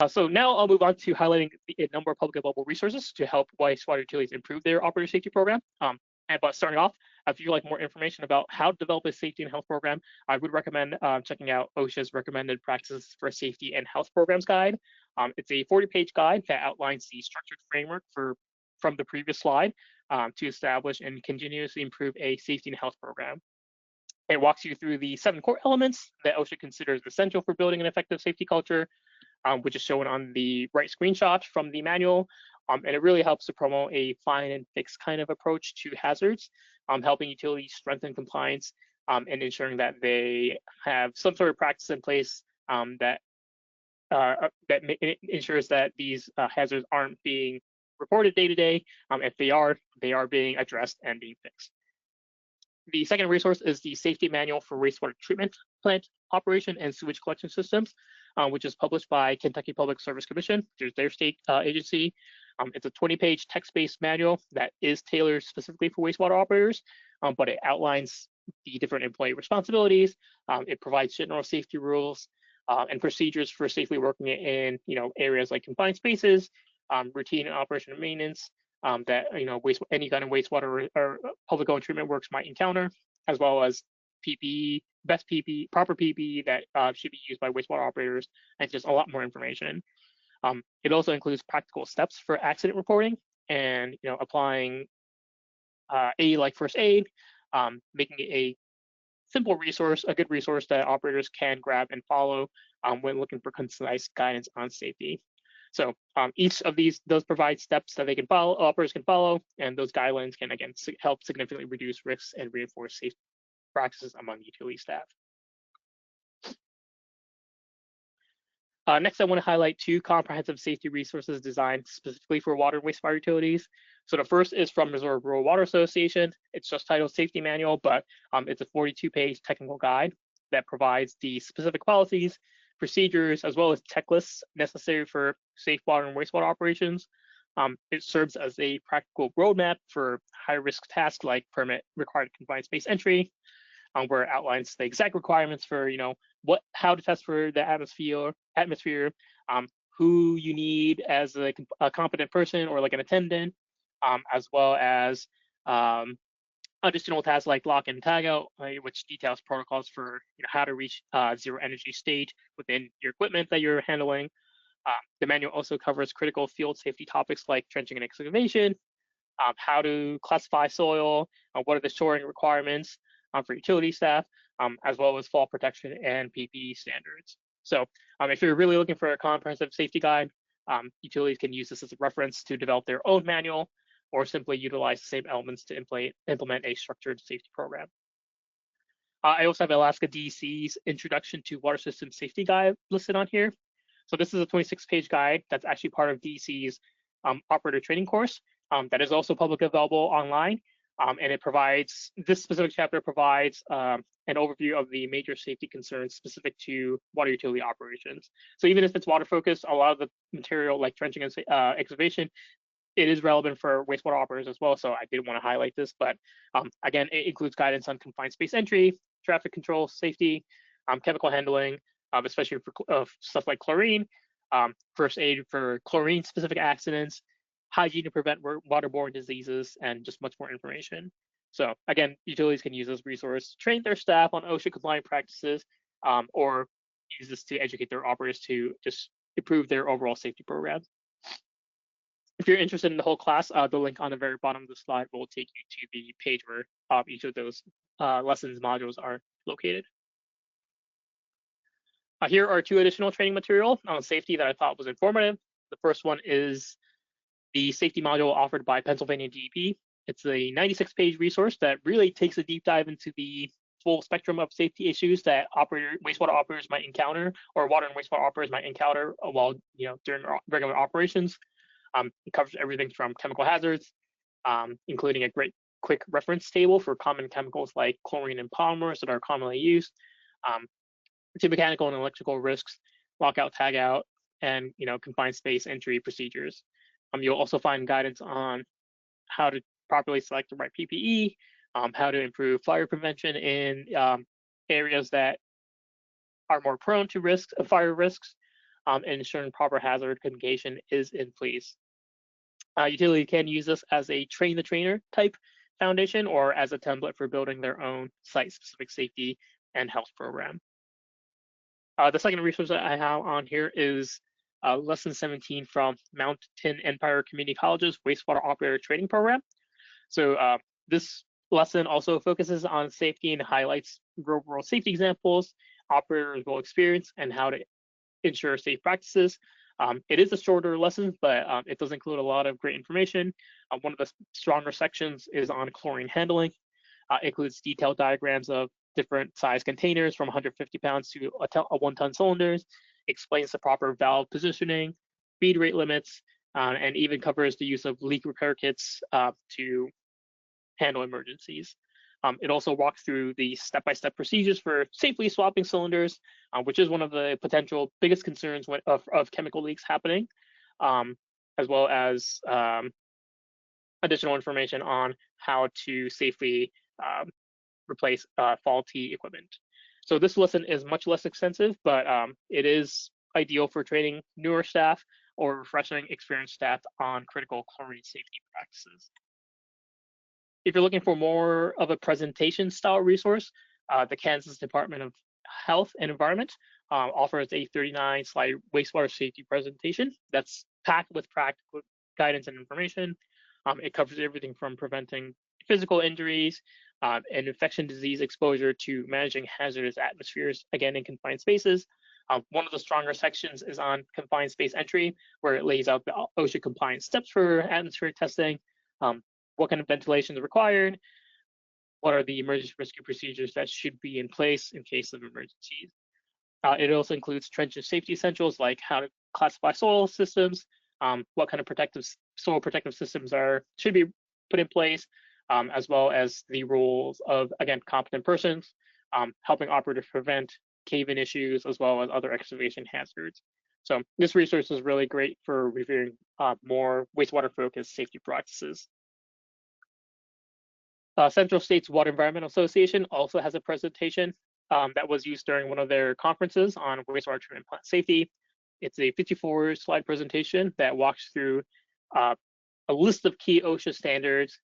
S1: So now I'll move on to highlighting a number of public available resources to help wastewater utilities improve their operator safety program. But starting off, if you'd like more information about how to develop a safety and health program, I would recommend checking out OSHA's Recommended Practices for Safety and Health Programs Guide. It's a 40-page guide that outlines the structured framework from the previous slide to establish and continuously improve a safety and health program. It walks you through the 7 core elements that OSHA considers essential for building an effective safety culture, which is shown on the right screenshot from the manual. And it really helps to promote a find and fix kind of approach to hazards, helping utilities strengthen compliance and ensuring that they have some sort of practice in place that ensures that these hazards aren't being reported day to day. If they are being addressed and being fixed. The second resource is the Safety Manual for Wastewater Treatment Plant Operation and Sewage Collection Systems, which is published by Kentucky Public Service Commission, which is their state agency. It's a 20-page text-based manual that is tailored specifically for wastewater operators, but it outlines the different employee responsibilities. It provides general safety rules and procedures for safely working in areas like confined spaces, routine and operational maintenance, that any kind of wastewater or public owned treatment works might encounter, as well as PPE, best PPE, proper PPE that should be used by wastewater operators, and just a lot more information. It also includes practical steps for accident reporting and applying aid like first aid, making it a simple resource, a good resource that operators can grab and follow when looking for concise guidance on safety. So each of these does provide steps that they can follow, operators can follow, and those guidelines can again help significantly reduce risks and reinforce safe practices among utility staff. Next, I want to highlight 2 comprehensive safety resources designed specifically for water and wastewater utilities. So the first is from Missouri Rural Water Association. It's just titled Safety Manual, but it's a 42-page technical guide that provides the specific policies, procedures, as well as checklists necessary for safe water and wastewater operations. It serves as a practical roadmap for high-risk tasks like permit required confined space entry, where it outlines the exact requirements for how to test for the atmosphere, who you need as a competent person or like an attendant, as well as additional tasks like lock and tag out, which details protocols for how to reach zero energy state within your equipment that you're handling. The manual also covers critical field safety topics like trenching and excavation, how to classify soil, what are the shoring requirements for utility staff, as well as fall protection and PPE standards. So if you're really looking for a comprehensive safety guide, utilities can use this as a reference to develop their own manual or simply utilize the same elements to implement a structured safety program. I also have Alaska DEC's Introduction to Water System Safety Guide listed on here. So this is a 26-page guide that's actually part of DC's operator training course that is also publicly available online. And it provides, this specific chapter provides an overview of the major safety concerns specific to water utility operations. So even if it's water focused, a lot of the material like trenching and excavation, it is relevant for wastewater operators as well. So I did want to highlight this, but again, it includes guidance on confined space entry, traffic control, safety, chemical handling, especially for stuff like chlorine, first aid for chlorine specific accidents, hygiene to prevent waterborne diseases, and just much more information. So again, utilities can use this resource to train their staff on OSHA compliant practices, or use this to educate their operators to just improve their overall safety programs. If you're interested in the whole class, the link on the very bottom of the slide will take you to the page where each of those lessons modules are located. Here are two additional training material on safety that I thought was informative. The first one is the safety module offered by Pennsylvania DEP. It's a 96-page resource that really takes a deep dive into the full spectrum of safety issues that wastewater operators might encounter, or water and wastewater operators might encounter while during regular operations. It covers everything from chemical hazards, including a great quick reference table for common chemicals like chlorine and polymers that are commonly used, to mechanical and electrical risks, lockout, tagout, and confined space entry procedures. You'll also find guidance on how to properly select the right PPE, how to improve fire prevention in areas that are more prone to fire risks, and ensuring proper hazard communication is in place. Utility can use this as a train the trainer type foundation or as a template for building their own site-specific safety and health program. The second resource that I have on here is lesson 17 from Mountain Empire Community College's Wastewater Operator Training Program. So this lesson also focuses on safety and highlights real-world safety examples, operators will experience, and how to ensure safe practices. It is a shorter lesson, but it does include a lot of great information. One of the stronger sections is on chlorine handling. It includes detailed diagrams of different size containers from 150 pounds to a 1-ton cylinders, explains the proper valve positioning, feed rate limits, and even covers the use of leak repair kits to handle emergencies. It also walks through the step-by-step procedures for safely swapping cylinders, which is one of the potential biggest concerns of chemical leaks happening, as well as additional information on how to safely replace faulty equipment. So this lesson is much less extensive, but it is ideal for training newer staff or refreshing experienced staff on critical chlorine safety practices. If you're looking for more of a presentation style resource, the Kansas Department of Health and Environment offers a 39-slide wastewater safety presentation that's packed with practical guidance and information. It covers everything from preventing physical injuries and infection disease exposure to managing hazardous atmospheres, again, in confined spaces. One of the stronger sections is on confined space entry, where it lays out the OSHA compliant steps for atmospheric testing, what kind of ventilation is required, what are the emergency rescue procedures that should be in place in case of emergencies. It also includes trench and safety essentials like how to classify soil systems, what kind of soil protective systems should be put in place, as well as the roles of, again, competent persons, helping operators prevent cave-in issues, as well as other excavation hazards. So this resource is really great for reviewing more wastewater-focused safety practices. Central States Water Environmental Association also has a presentation that was used during one of their conferences on wastewater treatment plant safety. It's a 54-slide presentation that walks through a list of key OSHA standards,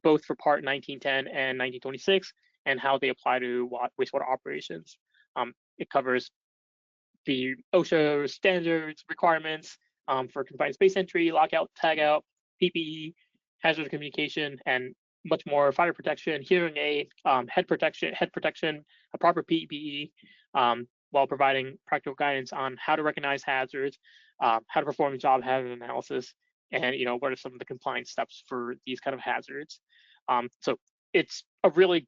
S1: both for Part 1910 and 1926, and how they apply to wastewater operations. It covers the OSHA standards requirements for confined space entry, lockout, tagout, PPE, hazard communication, and much more: fire protection, hearing aid, head protection, a proper PPE, while providing practical guidance on how to recognize hazards, how to perform job hazard analysis, and what are some of the compliance steps for these kind of hazards. So it's a really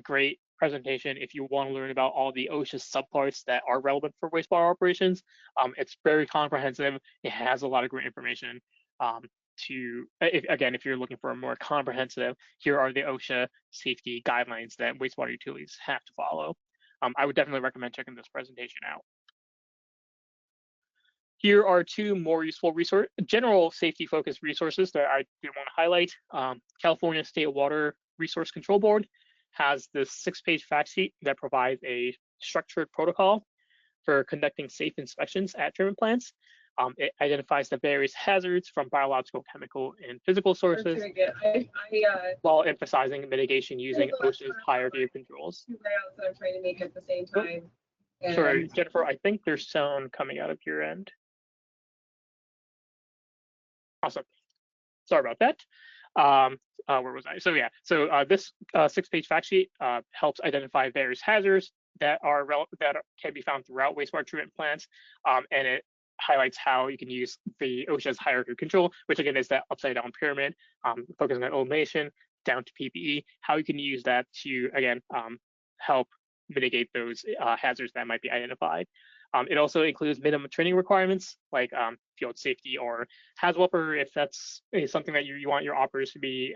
S1: great presentation if you want to learn about all the OSHA subparts that are relevant for wastewater operations. It's very comprehensive. It has a lot of great information. Again, if you're looking for a more comprehensive, here are the OSHA safety guidelines that wastewater utilities have to follow. I would definitely recommend checking this presentation out. Here are two more useful general safety-focused resources that I do want to highlight. California State Water Resource Control Board has this 6-page fact sheet that provides a structured protocol for conducting safe inspections at treatment plants. It identifies the various hazards from biological, chemical, and physical sources, while emphasizing mitigation using OSHA's hierarchy of controls.
S2: Two routes that I'm trying to make at the same time.
S1: Sorry, Jennifer, I think there's sound coming out of your end. Awesome. Sorry about that. Where was I? So yeah, so this 6-page fact sheet helps identify various hazards that can be found throughout wastewater treatment plants, and it highlights how you can use the OSHA's hierarchy of control, which again is that upside down pyramid, focusing on automation down to PPE, how you can use that to, again, help mitigate those hazards that might be identified. It also includes minimum training requirements like field safety or HAZWOPER, if that's something that you want your operators to be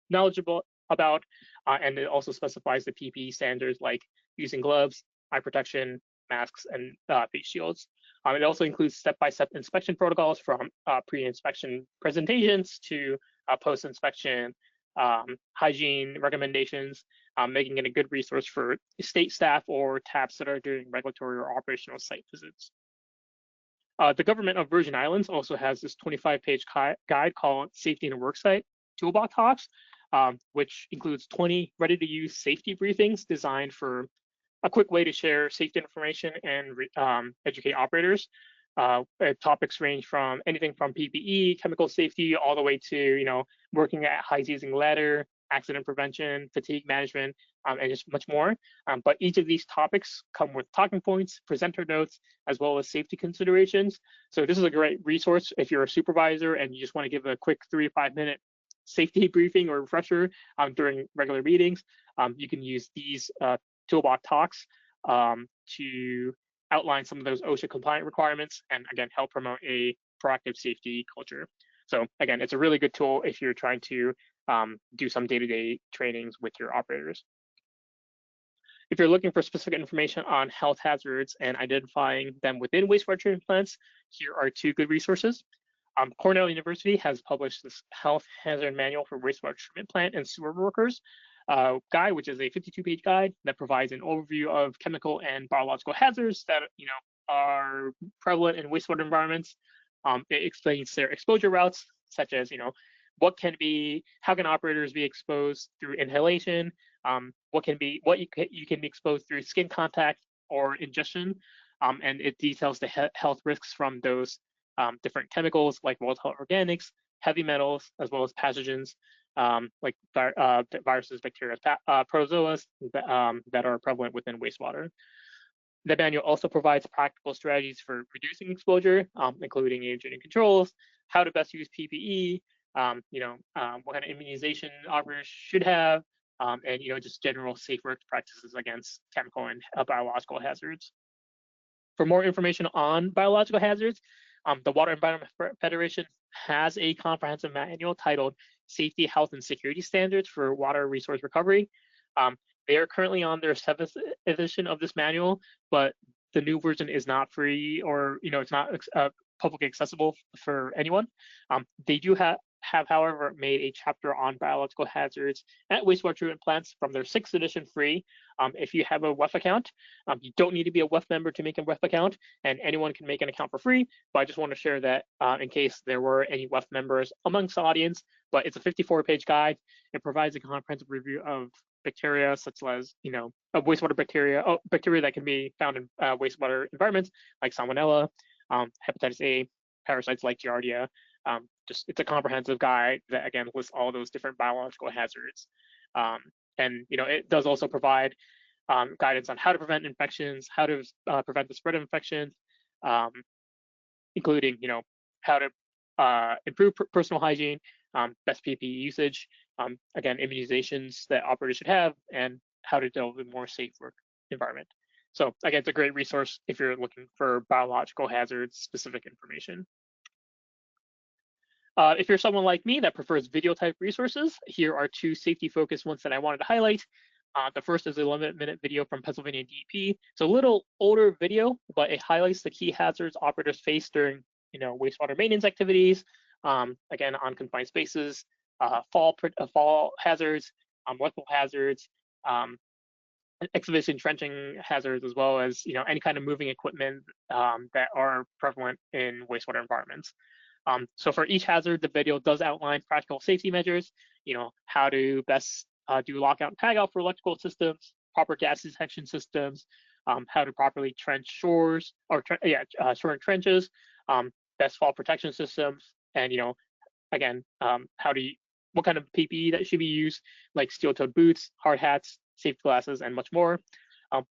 S1: knowledgeable about. And it also specifies the PPE standards like using gloves, eye protection, masks, and face shields. It also includes step-by-step inspection protocols from pre-inspection presentations to post-inspection hygiene recommendations, making it a good resource for state staff or TAPs that are doing regulatory or operational site visits. The government of Virgin Islands also has this 25-page guide called Safety in a Worksite Toolbox Talks, which includes 20 ready-to-use safety briefings designed for a quick way to share safety information and educate operators. Topics range from anything from PPE, chemical safety, all the way to working at high seizing ladder, accident prevention, fatigue management, and just much more. But each of these topics come with talking points, presenter notes, as well as safety considerations. So this is a great resource if you're a supervisor and you just want to give a quick 3 to 5 minute safety briefing or refresher during regular meetings. You can use these toolbox talks to outline some of those OSHA compliant requirements and again help promote a proactive safety culture. So again, it's a really good tool if you're trying to do some day-to-day trainings with your operators. If you're looking for specific information on health hazards and identifying them within wastewater treatment plants, here are two good resources. Cornell University has published this health hazard manual for wastewater treatment plant and sewer workers guide, which is a 52-page guide that provides an overview of chemical and biological hazards that are prevalent in wastewater environments. It explains their exposure routes, such as how can operators be exposed through inhalation, what you can be exposed through skin contact or ingestion, and it details the health risks from those different chemicals like volatile organics, heavy metals, as well as pathogens like viruses, bacteria, protozoas that are prevalent within wastewater. The manual also provides practical strategies for reducing exposure, including agent controls, how to best use PPE, what kind of immunization operators should have, and just general safe work practices against chemical and biological hazards. For more information on biological hazards, the Water Environment Federation has a comprehensive manual titled Safety, Health, and Security Standards for Water Resource Recovery. They are currently on their 7th edition of this manual, but the new version is not free or it's not publicly accessible for anyone. They do have, however, made a chapter on biological hazards at wastewater treatment plants from their 6th edition free. If you have a WEF account, you don't need to be a WEF member to make a WEF account, and anyone can make an account for free. But I just want to share that in case there were any WEF members amongst the audience. But it's a 54-page guide. It provides a comprehensive review of bacteria such as wastewater bacteria that can be found in wastewater environments like salmonella, hepatitis A, parasites like giardia. It's a comprehensive guide that again lists all those different biological hazards, and it does also provide guidance on how to prevent infections, how to prevent the spread of infections, including how to improve personal hygiene, best PPE usage, again immunizations that operators should have, and how to develop a more safe work environment. So again, it's a great resource if you're looking for biological hazards specific information. If you're someone like me that prefers video type resources, here are two safety focused ones that I wanted to highlight. The first is a 11-minute video from Pennsylvania DEP. It's a little older video, but it highlights the key hazards operators face during wastewater maintenance activities, again, on confined spaces, fall hazards, electrical hazards, um, excavation trenching hazards, as well as any kind of moving equipment that are prevalent in wastewater environments. So for each hazard, the video does outline practical safety measures, how to best do lockout and tagout for electrical systems, proper gas detection systems, how to properly trench shores or shoring trenches, best fall protection systems, and again, what kind of PPE that should be used, like steel-toed boots, hard hats, safety glasses, and much more.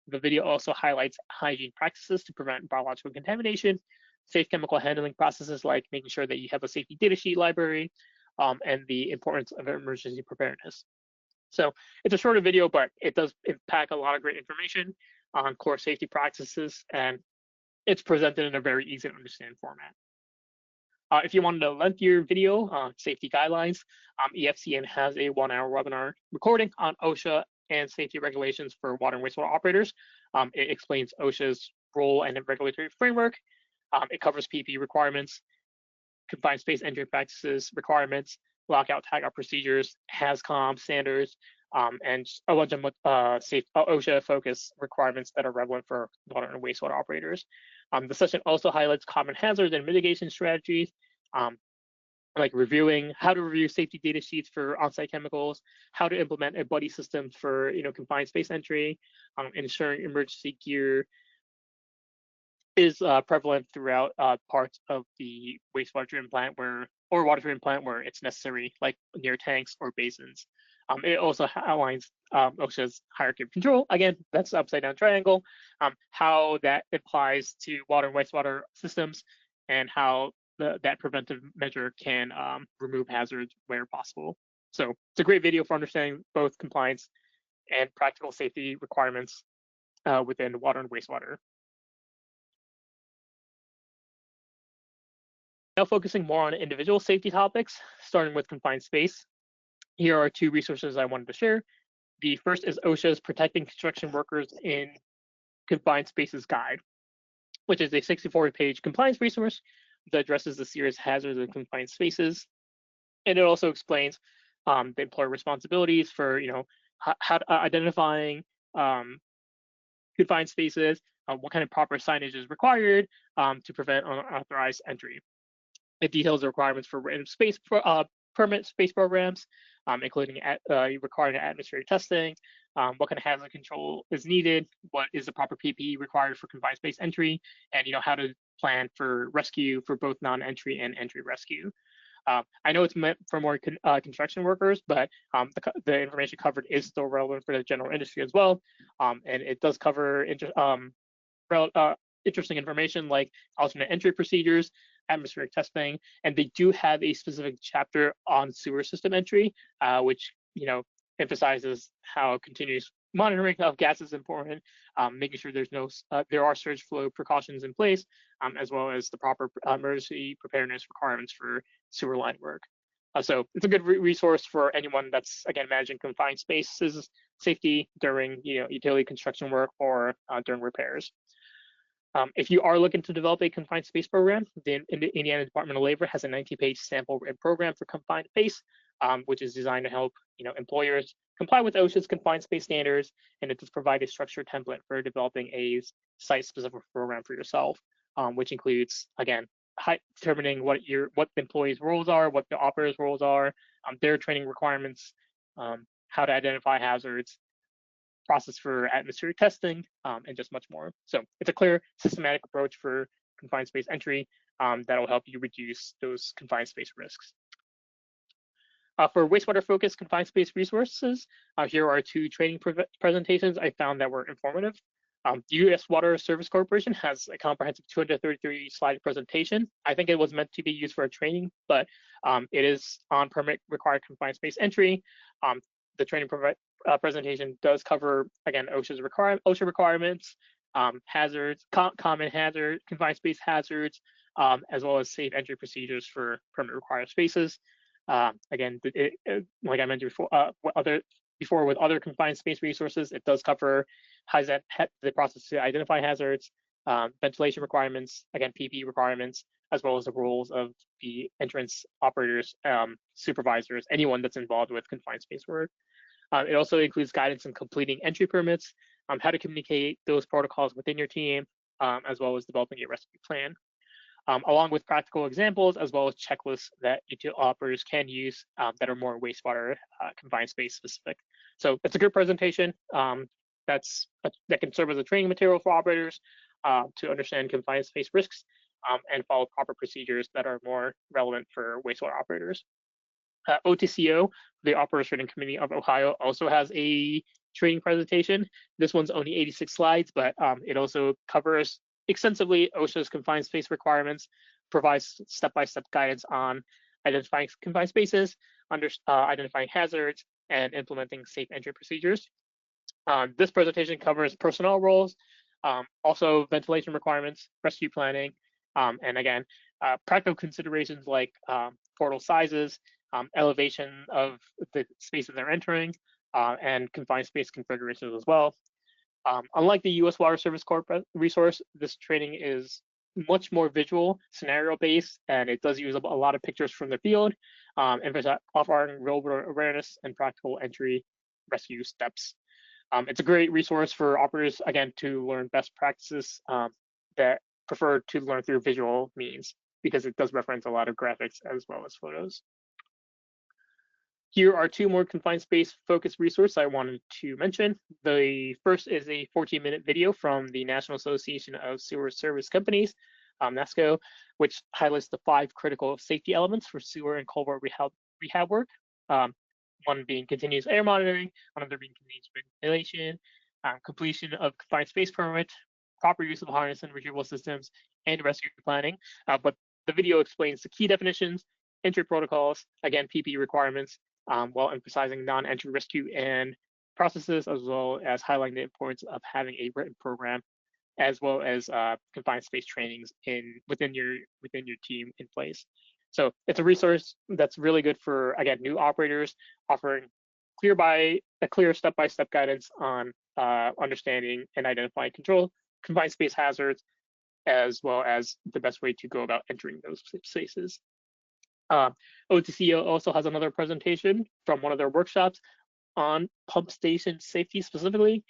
S1: The video also highlights hygiene practices to prevent biological contamination, safe chemical handling processes like making sure that you have a safety data sheet library, and the importance of emergency preparedness. So it's a shorter video, but it does pack a lot of great information on core safety practices, and it's presented in a very easy to understand format. If you wanted a lengthier video on safety guidelines, EFCN has a 1-hour webinar recording on OSHA and safety regulations for water and wastewater operators. It explains OSHA's role and regulatory framework. It covers PPE requirements, confined space entry practices requirements, lockout tagout procedures, HAZCOM standards, and a bunch of OSHA focused requirements that are relevant for water and wastewater operators. The session also highlights common hazards and mitigation strategies, like how to review safety data sheets for on-site chemicals, how to implement a buddy system for confined space entry, ensuring emergency gear is prevalent throughout parts of the wastewater treatment plant or water treatment plant where it's necessary, like near tanks or basins. It also outlines OSHA's hierarchy of control. Again, that's the upside down triangle, how that applies to water and wastewater systems, and how that preventive measure can remove hazards where possible. So it's a great video for understanding both compliance and practical safety requirements within water and wastewater. Now focusing more on individual safety topics, starting with confined space. Here are two resources I wanted to share. The first is OSHA's Protecting Construction Workers in Confined Spaces Guide, which is a 64-page compliance resource that addresses the serious hazards of confined spaces. And it also explains the employer responsibilities for identifying confined spaces, what kind of proper signage is required to prevent unauthorized entry. It details the requirements for written space permit space programs, including requiring atmospheric testing, what kind of hazard control is needed, what is the proper PPE required for confined space entry, and how to plan for rescue for both non-entry and entry rescue. I know it's meant for more construction workers, but the information covered is still relevant for the general industry as well, and it does cover interesting information like alternate entry procedures, atmospheric testing, and they do have a specific chapter on sewer system entry, which emphasizes how continuous monitoring of gas is important, making sure there are surge flow precautions in place, as well as the proper emergency preparedness requirements for sewer line work. So it's a good resource for anyone that's again managing confined spaces safety during utility construction work or during repairs. If you are looking to develop a confined space program, the Indiana Department of Labor has a 90-page sample written program for confined space, which is designed to help employers comply with OSHA's confined space standards, and it does provide a structured template for developing a site-specific program for yourself, which includes again determining what the employees' roles are, what the operators' roles are, their training requirements, how to identify hazards, process for atmospheric testing, and just much more. So it's a clear, systematic approach for confined space entry that will help you reduce those confined space risks. For wastewater-focused confined space resources, here are two training presentations I found that were informative. The U.S. Water Service Corporation has a comprehensive 233-slide presentation. I think it was meant to be used for a training, but it is on permit required confined space entry. The training presentation does cover, again, OSHA requirements, hazards, common hazard, confined space hazards, as well as safe entry procedures for permit required spaces. Again, like I mentioned before, with other confined space resources, it does cover the process to identify hazards, ventilation requirements, again, PPE requirements, as well as the roles of the entrance operators, supervisors, anyone that's involved with confined space work. It also includes guidance on completing entry permits, how to communicate those protocols within your team, as well as developing a rescue plan, along with practical examples, as well as checklists that utility operators can use that are more wastewater confined space specific. So it's a good presentation that can serve as a training material for operators to understand confined space risks and follow proper procedures that are more relevant for wastewater operators. OTCO, the Operators Training Committee of Ohio, also has a training presentation. This one's only 86 slides, but it also covers extensively OSHA's confined space requirements, provides step-by-step guidance on identifying confined spaces, identifying hazards, and implementing safe entry procedures. This presentation covers personnel roles, also ventilation requirements, rescue planning, and again, practical considerations like portal sizes, elevation of the spaces they're entering, and confined space configurations as well. Unlike the U.S. Water Service Corp resource, this training is much more visual, scenario-based, and it does use a lot of pictures from the field, offering real-world awareness and practical entry rescue steps. It's a great resource for operators, again, to learn best practices that prefer to learn through visual means, because it does reference a lot of graphics as well as photos. Here are two more confined space focused resources I wanted to mention. The first is a 14-minute video from the National Association of Sewer Service Companies, NASCO, which highlights the 5 critical safety elements for sewer and culvert rehab work. One being continuous air monitoring, another being continuous ventilation, completion of confined space permit, proper use of harness and retrieval systems, and rescue planning. But the video explains the key definitions, entry protocols, again, PPE requirements, while emphasizing non-entry rescue and processes, as well as highlighting the importance of having a written program, as well as confined space trainings within your team in place. So it's a resource that's really good for, again, new operators, offering clear step-by-step guidance on understanding and identifying confined space hazards, as well as the best way to go about entering those spaces. OTCO also has another presentation from one of their workshops on pump station safety specifically.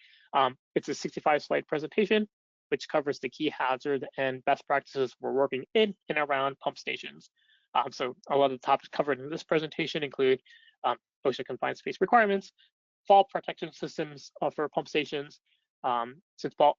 S1: It's a 65-slide presentation, which covers the key hazards and best practices for working in and around pump stations. So a lot of the topics covered in this presentation include OSHA confined space requirements, fall protection systems for pump stations. Since a lot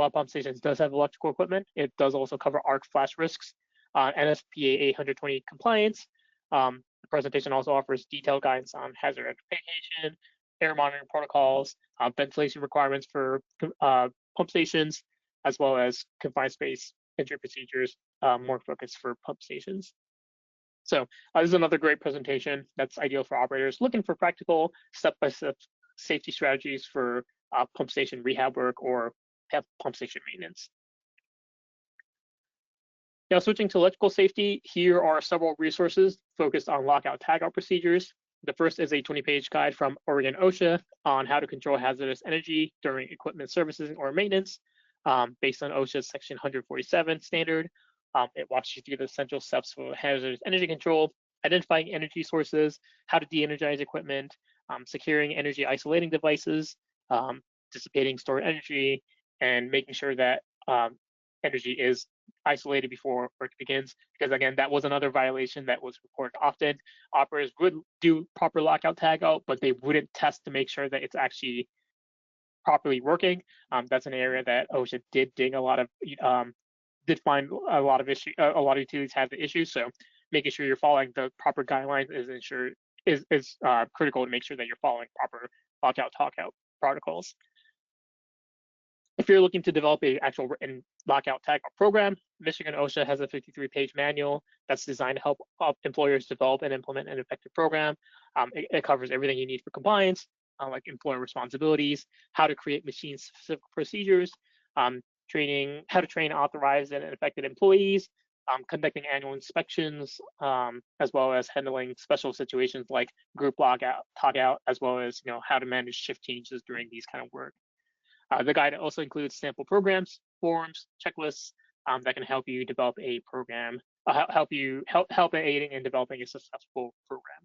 S1: of pump stations does have electrical equipment, it does also cover arc flash risks, NFPA 820 compliance. The presentation also offers detailed guidance on hazard identification, air monitoring protocols, ventilation requirements for pump stations, as well as confined space entry procedures, more focused for pump stations. So this is another great presentation that's ideal for operators looking for practical step-by-step safety strategies for pump station rehab work or pump station maintenance. Now, switching to electrical safety, here are several resources focused on lockout tagout procedures. The first is a 20-page guide from Oregon OSHA on how to control hazardous energy during equipment services or maintenance, based on OSHA's Section 147 standard. It walks you through the essential steps for hazardous energy control, identifying energy sources, how to de-energize equipment, securing energy isolating devices, dissipating stored energy, and making sure that energy is isolated before work begins. Because again, that was another violation that was reported often. Operators would do proper lockout tagout, but they wouldn't test to make sure that it's actually properly working. That's an area that OSHA did find a lot of utilities have the issue. So making sure you're following the proper guidelines is critical to make sure that you're following proper lockout tagout protocols. If you're looking to develop an actual written lockout tagout program, Michigan OSHA has a 53-page manual that's designed to help employers develop and implement an effective program. It covers everything you need for compliance, like employer responsibilities, how to create machine-specific procedures, training, how to train authorized and affected employees, conducting annual inspections, as well as handling special situations like group logout, as well as how to manage shift changes during these kind of work. The guide also includes sample programs, forms, checklists that can help you develop a program, help in aiding in developing a successful program.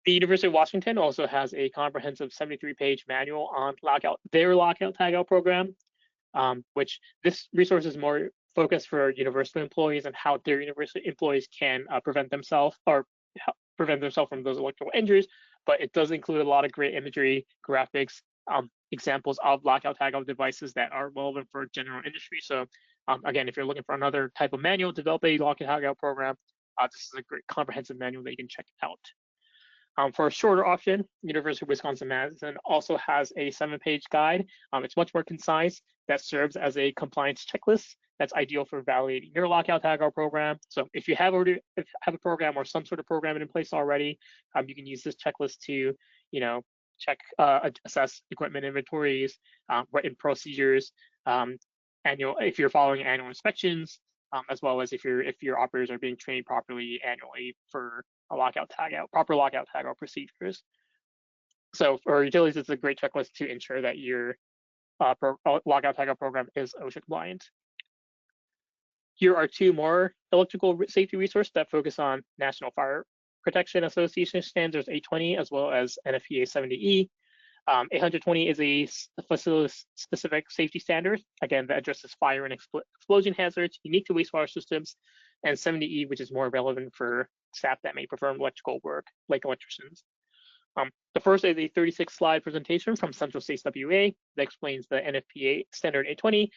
S1: The University of Washington also has a comprehensive 73-page manual on their lockout tagout program, which this resource is more focused for university employees and how their university employees can prevent themselves from those electrical injuries. But it does include a lot of great imagery, graphics, examples of lockout tagout devices that are relevant for general industry. So again, if you're looking for another type of manual to develop a lockout tagout program, this is a great comprehensive manual that you can check out. For a shorter option, University of Wisconsin-Madison also has a 7-page guide. It's much more concise that serves as a compliance checklist that's ideal for validating your lockout tagout program. So if you have a program or some sort of program in place already, you can use this checklist to, check, assess equipment inventories, written procedures, if you're following annual inspections, as well as if your operators are being trained properly annually for proper lockout tagout procedures. So for utilities, it's a great checklist to ensure that your lockout tagout program is OSHA compliant. Here are 2 more electrical safety resources that focus on National Fire Protection Association standards 820 as well as NFPA 70E. 820 is a facility-specific safety standard, again, that addresses fire and explosion hazards unique to wastewater systems, and 70E, which is more relevant for staff that may perform electrical work, like electricians. The first is a 36-slide presentation from Central States WA that explains the NFPA standard 820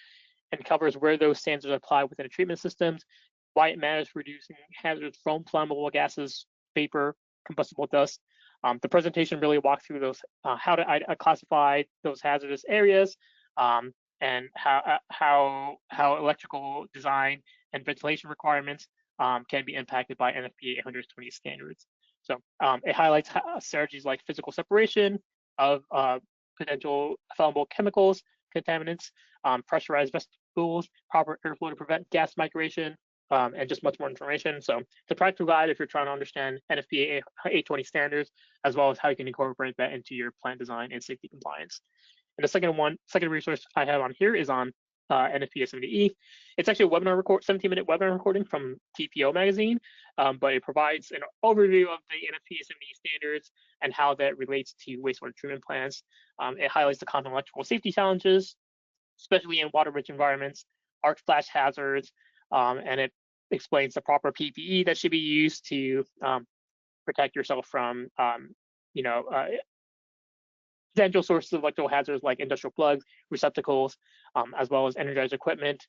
S1: and covers where those standards apply within a treatment systems, why it matters for reducing hazards from flammable gases, vapor, combustible dust. The presentation really walks through those, how to classify those hazardous areas, and how electrical design and ventilation requirements can be impacted by NFPA 820 standards. So it highlights strategies like physical separation of potential flammable chemicals, contaminants, pressurized vestibules, proper airflow to prevent gas migration, and just much more information. So it's a practical guide if you're trying to understand NFPA 820 standards, as well as how you can incorporate that into your plant design and safety compliance. And the second resource I have on here is on NFPA 70E. It's actually a 17-minute webinar recording from TPO magazine, but it provides an overview of the NFPA 70E standards and how that relates to wastewater treatment plants. It highlights the common electrical safety challenges, especially in water-rich environments, arc flash hazards, and it explains the proper PPE that should be used to protect yourself from, potential sources of electrical hazards like industrial plugs, receptacles, as well as energized equipment,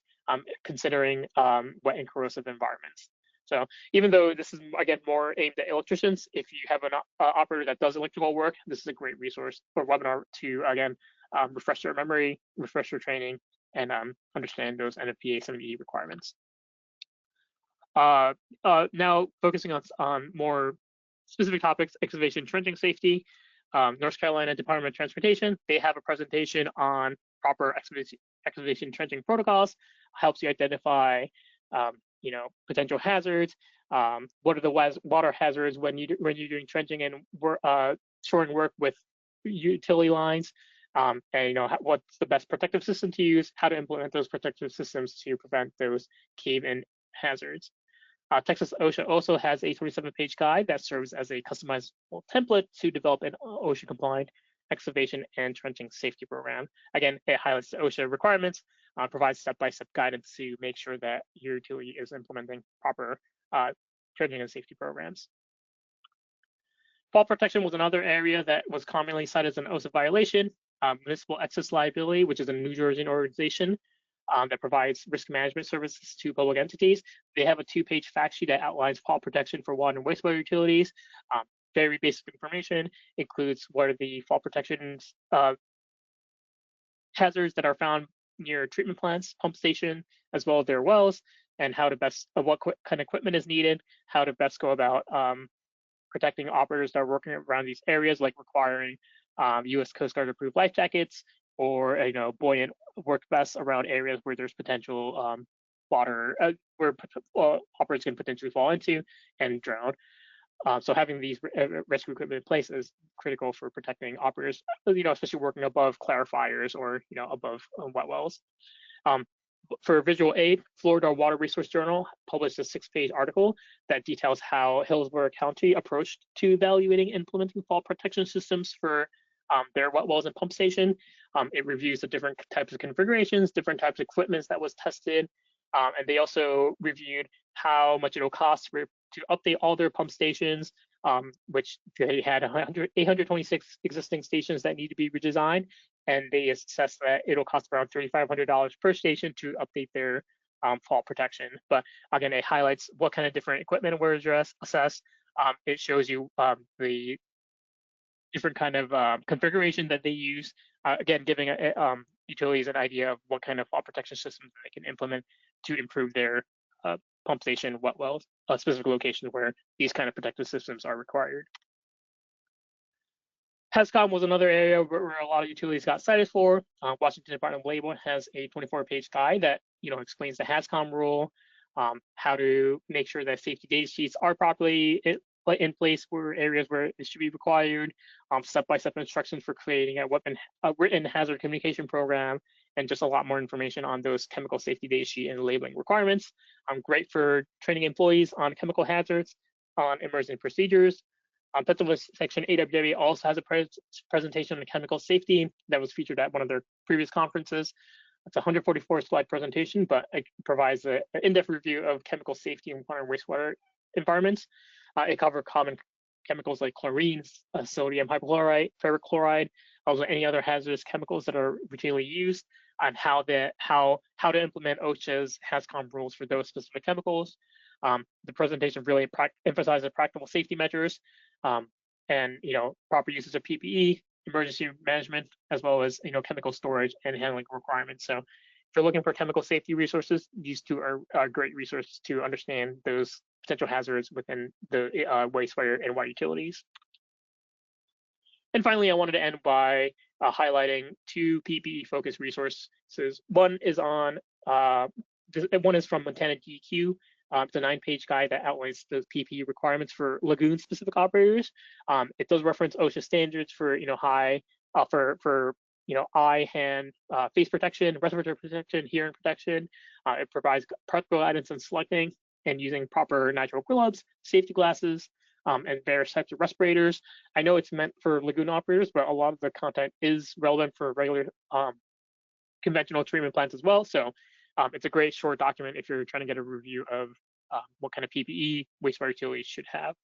S1: considering wet and corrosive environments. So even though this is, again, more aimed at electricians, if you have an operator that does electrical work, this is a great resource or webinar to, again, refresh your memory, refresh your training, and understand those NFPA 70E requirements. Now focusing on more specific topics, excavation trenching safety. North Carolina Department of Transportation, they have a presentation on proper excavation trenching protocols, helps you identify, potential hazards. What are the water hazards when you're doing trenching and shoring work with utility lines, and what's the best protective system to use, how to implement those protective systems to prevent those cave-in hazards. Texas OSHA also has a 27-page guide that serves as a customizable template to develop an OSHA-compliant excavation and trenching safety program. Again, it highlights the OSHA requirements, provides step-by-step guidance to make sure that your utility is implementing proper trenching and safety programs. Fall protection was another area that was commonly cited as an OSHA violation. Municipal Excess Liability, which is a New Jersey organization that provides risk management services to public entities. They have a 2-page fact sheet that outlines fall protection for water and wastewater utilities. Very basic information, includes what are the fall protection hazards that are found near treatment plants, pump station, as well as their wells, and how to best, what kind of equipment is needed, how to best go about protecting operators that are working around these areas, like requiring U.S. Coast Guard approved life jackets, or buoyant work vests around areas where there's potential water, where operators can potentially fall into and drown. So having these rescue equipment in place is critical for protecting operators, especially working above clarifiers or above wet wells. Um, for visual aid, Florida Water Resource Journal published a 6-page article that details how Hillsborough County approached to evaluating and implementing fall protection systems for their wet wells and pump station. It reviews the different types of configurations, different types of equipment that was tested, and they also reviewed how much it'll cost to update all their pump stations, which they had 826 existing stations that need to be redesigned, and they assessed that it'll cost around $3,500 per station to update their fault protection. But again, it highlights what kind of different equipment were assessed. It shows you the different kind of configuration that they use. Again, giving utilities an idea of what kind of fault protection systems they can implement to improve their pump station wet wells, specific locations where these kind of protective systems are required. HESCOM was another area where a lot of utilities got cited for. Washington Department of Labor has a 24-page guide that explains the HASCOM rule, how to make sure that safety data sheets are properly in place for areas where it should be required, step-by-step instructions for creating a written hazard communication program, and just a lot more information on those chemical safety data sheet and labeling requirements. Great for training employees on chemical hazards, on emergency procedures. Pennsylvania Section AWW also has a presentation on chemical safety that was featured at one of their previous conferences. It's a 144-slide presentation, but it provides an in-depth review of chemical safety in water and wastewater environments. It covers common chemicals like chlorine, sodium hypochlorite, ferric chloride, also any other hazardous chemicals that are routinely used, and how to implement OSHA's HASCOM rules for those specific chemicals. The presentation really emphasizes practical safety measures and proper uses of PPE, emergency management, as well as chemical storage and handling requirements. So if you're looking for chemical safety resources, these two are great resources to understand those potential hazards within the wastewater and water utilities. And finally, I wanted to end by highlighting 2 PPE-focused resources. One is from Montana DEQ. It's a 9-page guide that outlines those PPE requirements for lagoon-specific operators. It does reference OSHA standards for eye, hand, face protection, respiratory protection, hearing protection. It provides practical guidance on selecting and using proper nitrile gloves, safety glasses, and various types of respirators. I know it's meant for lagoon operators, but a lot of the content is relevant for regular conventional treatment plants as well. So it's a great short document if you're trying to get a review of what kind of PPE wastewater utilities should have.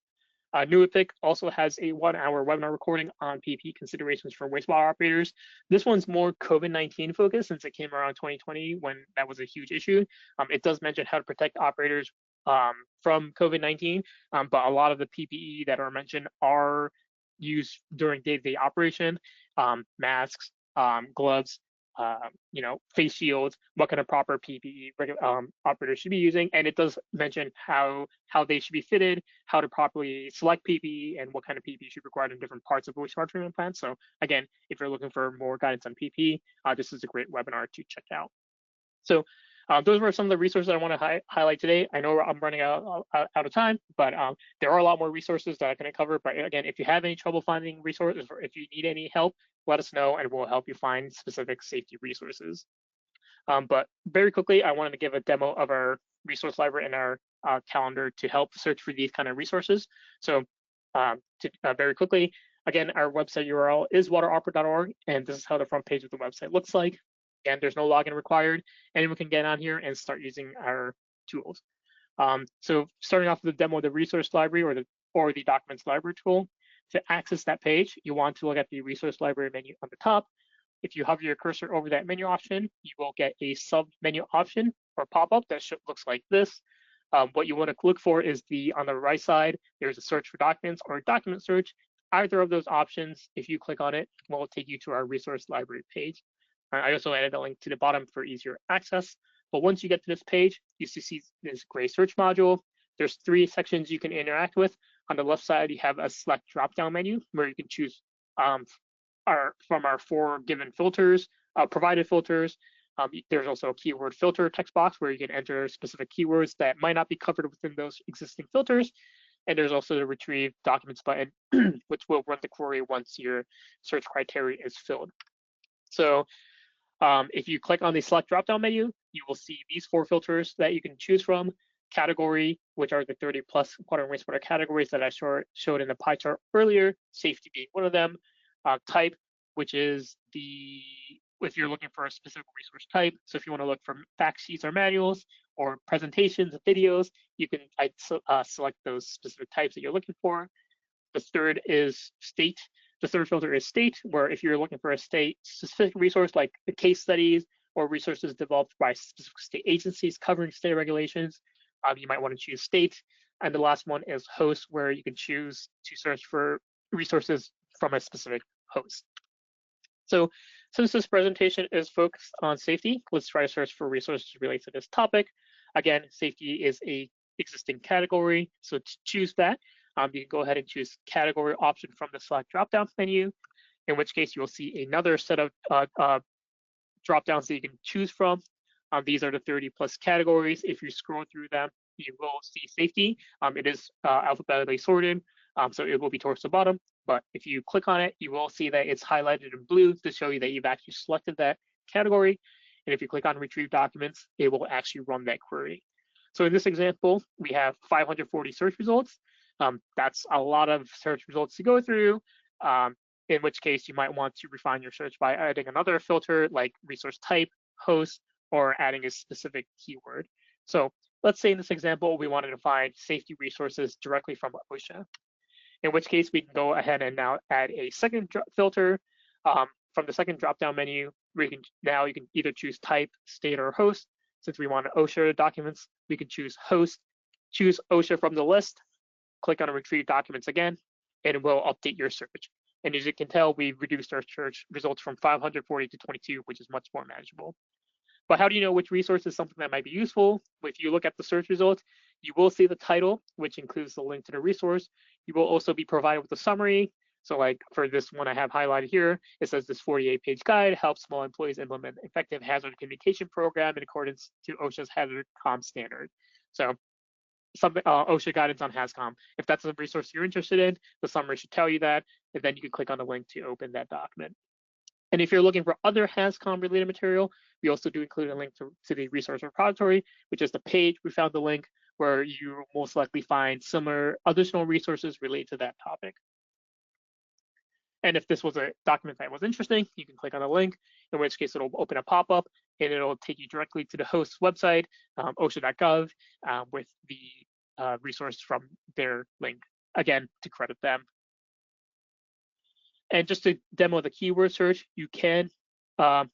S1: NEWIPIC also has a 1-hour webinar recording on PPE considerations for wastewater operators. This one's more COVID-19 focused since it came around 2020 when that was a huge issue. It does mention how to protect operators from COVID-19, but a lot of the PPE that are mentioned are used during day-to-day operation, masks, gloves, face shields, what kind of proper PPE operators should be using, and it does mention how they should be fitted, how to properly select PPE, and what kind of PPE should be required in different parts of wastewater treatment plants. So again, if you're looking for more guidance on PPE, this is a great webinar to check out. So those were some of the resources I want to highlight today. I know I'm running out of time, but there are a lot more resources that I can cover. But again, if you have any trouble finding resources or if you need any help, let us know and we'll help you find specific safety resources. But very quickly, I wanted to give a demo of our resource library and our calendar to help search for these kind of resources. So very quickly, again, our website URL is wateropera.org, and this is how the front page of the website looks like. Again, there's no login required. Anyone can get on here and start using our tools. So starting off with the demo of the resource library or the documents library tool, to access that page, you want to look at the resource library menu on the top. If you hover your cursor over that menu option, you will get a sub-menu option or pop-up that looks like this. What you want to look for is on the right side, there's a search for documents or a document search. Either of those options, if you click on it, will take you to our resource library page. I also added a link to the bottom for easier access. But once you get to this page, you see this gray search module. There's 3 sections you can interact with. On the left side, you have a select drop-down menu where you can choose from our 4 given filters, provided filters. There's also a keyword filter text box where you can enter specific keywords that might not be covered within those existing filters. And there's also the retrieve documents button, which will run the query once your search criteria is filled. So if you click on the select drop-down menu, you will see these 4 filters that you can choose from. Category, which are the 30 plus water and wastewater categories that I showed in the pie chart earlier, safety being one of them. Type, which is if you're looking for a specific resource type. So if you want to look for fact sheets or manuals or presentations, videos, you can select those specific types that you're looking for. The third is state. The third filter is state, where if you're looking for a state-specific resource like the case studies or resources developed by specific state agencies covering state regulations, you might want to choose state. And the last one is host, where you can choose to search for resources from a specific host. So since this presentation is focused on safety, let's try to search for resources related to this topic. Again, safety is a existing category, so to choose that, you can go ahead and choose category option from the select drop-down menu, in which case you will see another set of drop-downs that you can choose from. These are the 30 plus categories. If you scroll through them, you will see safety. It is alphabetically sorted, so it will be towards the bottom. But if you click on it, you will see that it's highlighted in blue to show you that you've actually selected that category. And if you click on retrieve documents, it will actually run that query. So in this example, we have 540 search results. That's a lot of search results to go through, in which case you might want to refine your search by adding another filter like resource type, host, or adding a specific keyword. So let's say in this example, we wanted to find safety resources directly from OSHA, in which case we can go ahead and now add a second filter from the second drop-down menu. You can either choose type, state, or host. Since we want OSHA documents, we can choose host, choose OSHA from the list, click on retrieve documents again, and it will update your search. And as you can tell, we've reduced our search results from 540 to 22, which is much more manageable. But how do you know which resource is something that might be useful? If you look at the search results, you will see the title, which includes the link to the resource. You will also be provided with a summary. So like for this one I have highlighted here, it says this 48-page guide helps small employees implement effective hazard communication program in accordance to OSHA's hazard comm standard. So OSHA guidance on HazComm. If that's a resource you're interested in, the summary should tell you that, and then you can click on the link to open that document. And if you're looking for other HazComm related material, we also do include a link to the resource repository, which is the page we found the link where you will most likely find similar additional resources related to that topic. And if this was a document that was interesting, you can click on the link, in which case it'll open a pop-up and it'll take you directly to the host's website, osha.gov, with the resource from their link, again, to credit them. And just to demo the keyword search, you can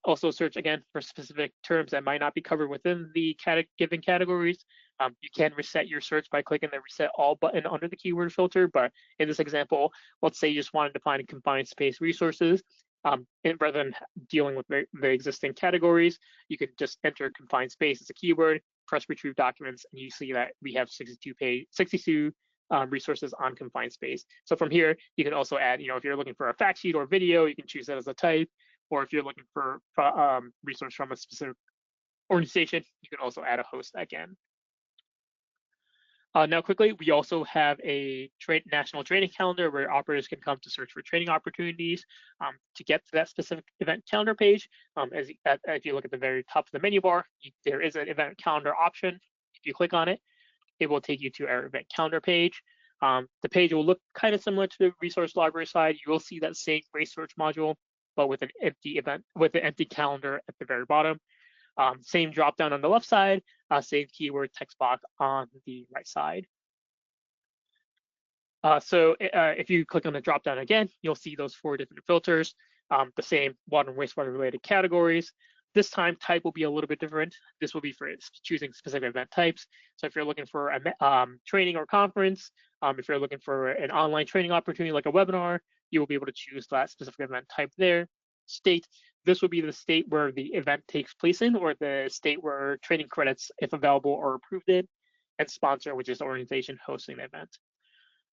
S1: also search again for specific terms that might not be covered within the given categories. You can reset your search by clicking the reset all button under the keyword filter. But in this example, let's say you just wanted to find confined space resources. And rather than dealing with the existing categories, you can just enter confined space as a keyword, press retrieve documents, and you see that we have 62 resources on confined space. So from here, you can also add, if you're looking for a fact sheet or video, you can choose that as a type. Or if you're looking for resource from a specific organization, you can also add a host again. Now quickly, we also have a national training calendar where operators can come to search for training opportunities. To get to that specific event calendar page, if you look at the very top of the menu bar, there is an event calendar option. If you click on it, it will take you to our event calendar page. The page will look kind of similar to the resource library side. You will see that same research module, but with an empty calendar at the very bottom. Same drop down on the left side, same keyword text box on the right side. So if you click on the drop down again, you'll see those 4 different filters, the same water and wastewater related categories. This time type will be a little bit different. This will be for choosing specific event types. So if you're looking for a training or conference, if you're looking for an online training opportunity like a webinar, you will be able to choose that specific event type there. State, this will be the state where the event takes place in, or the state where training credits, if available, are approved in. And sponsor, which is the organization hosting the event.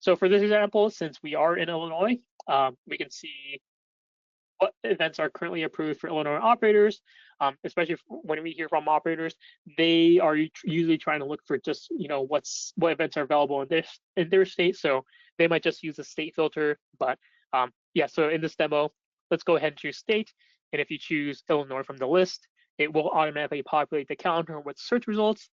S1: So for this example, since we are in Illinois, we can see what events are currently approved for Illinois operators, especially when we hear from operators, they are usually trying to look for just what events are available in their state. So they might just use a state filter. But yeah, so in this demo, let's go ahead and choose state. And if you choose Illinois from the list, it will automatically populate the calendar with search results.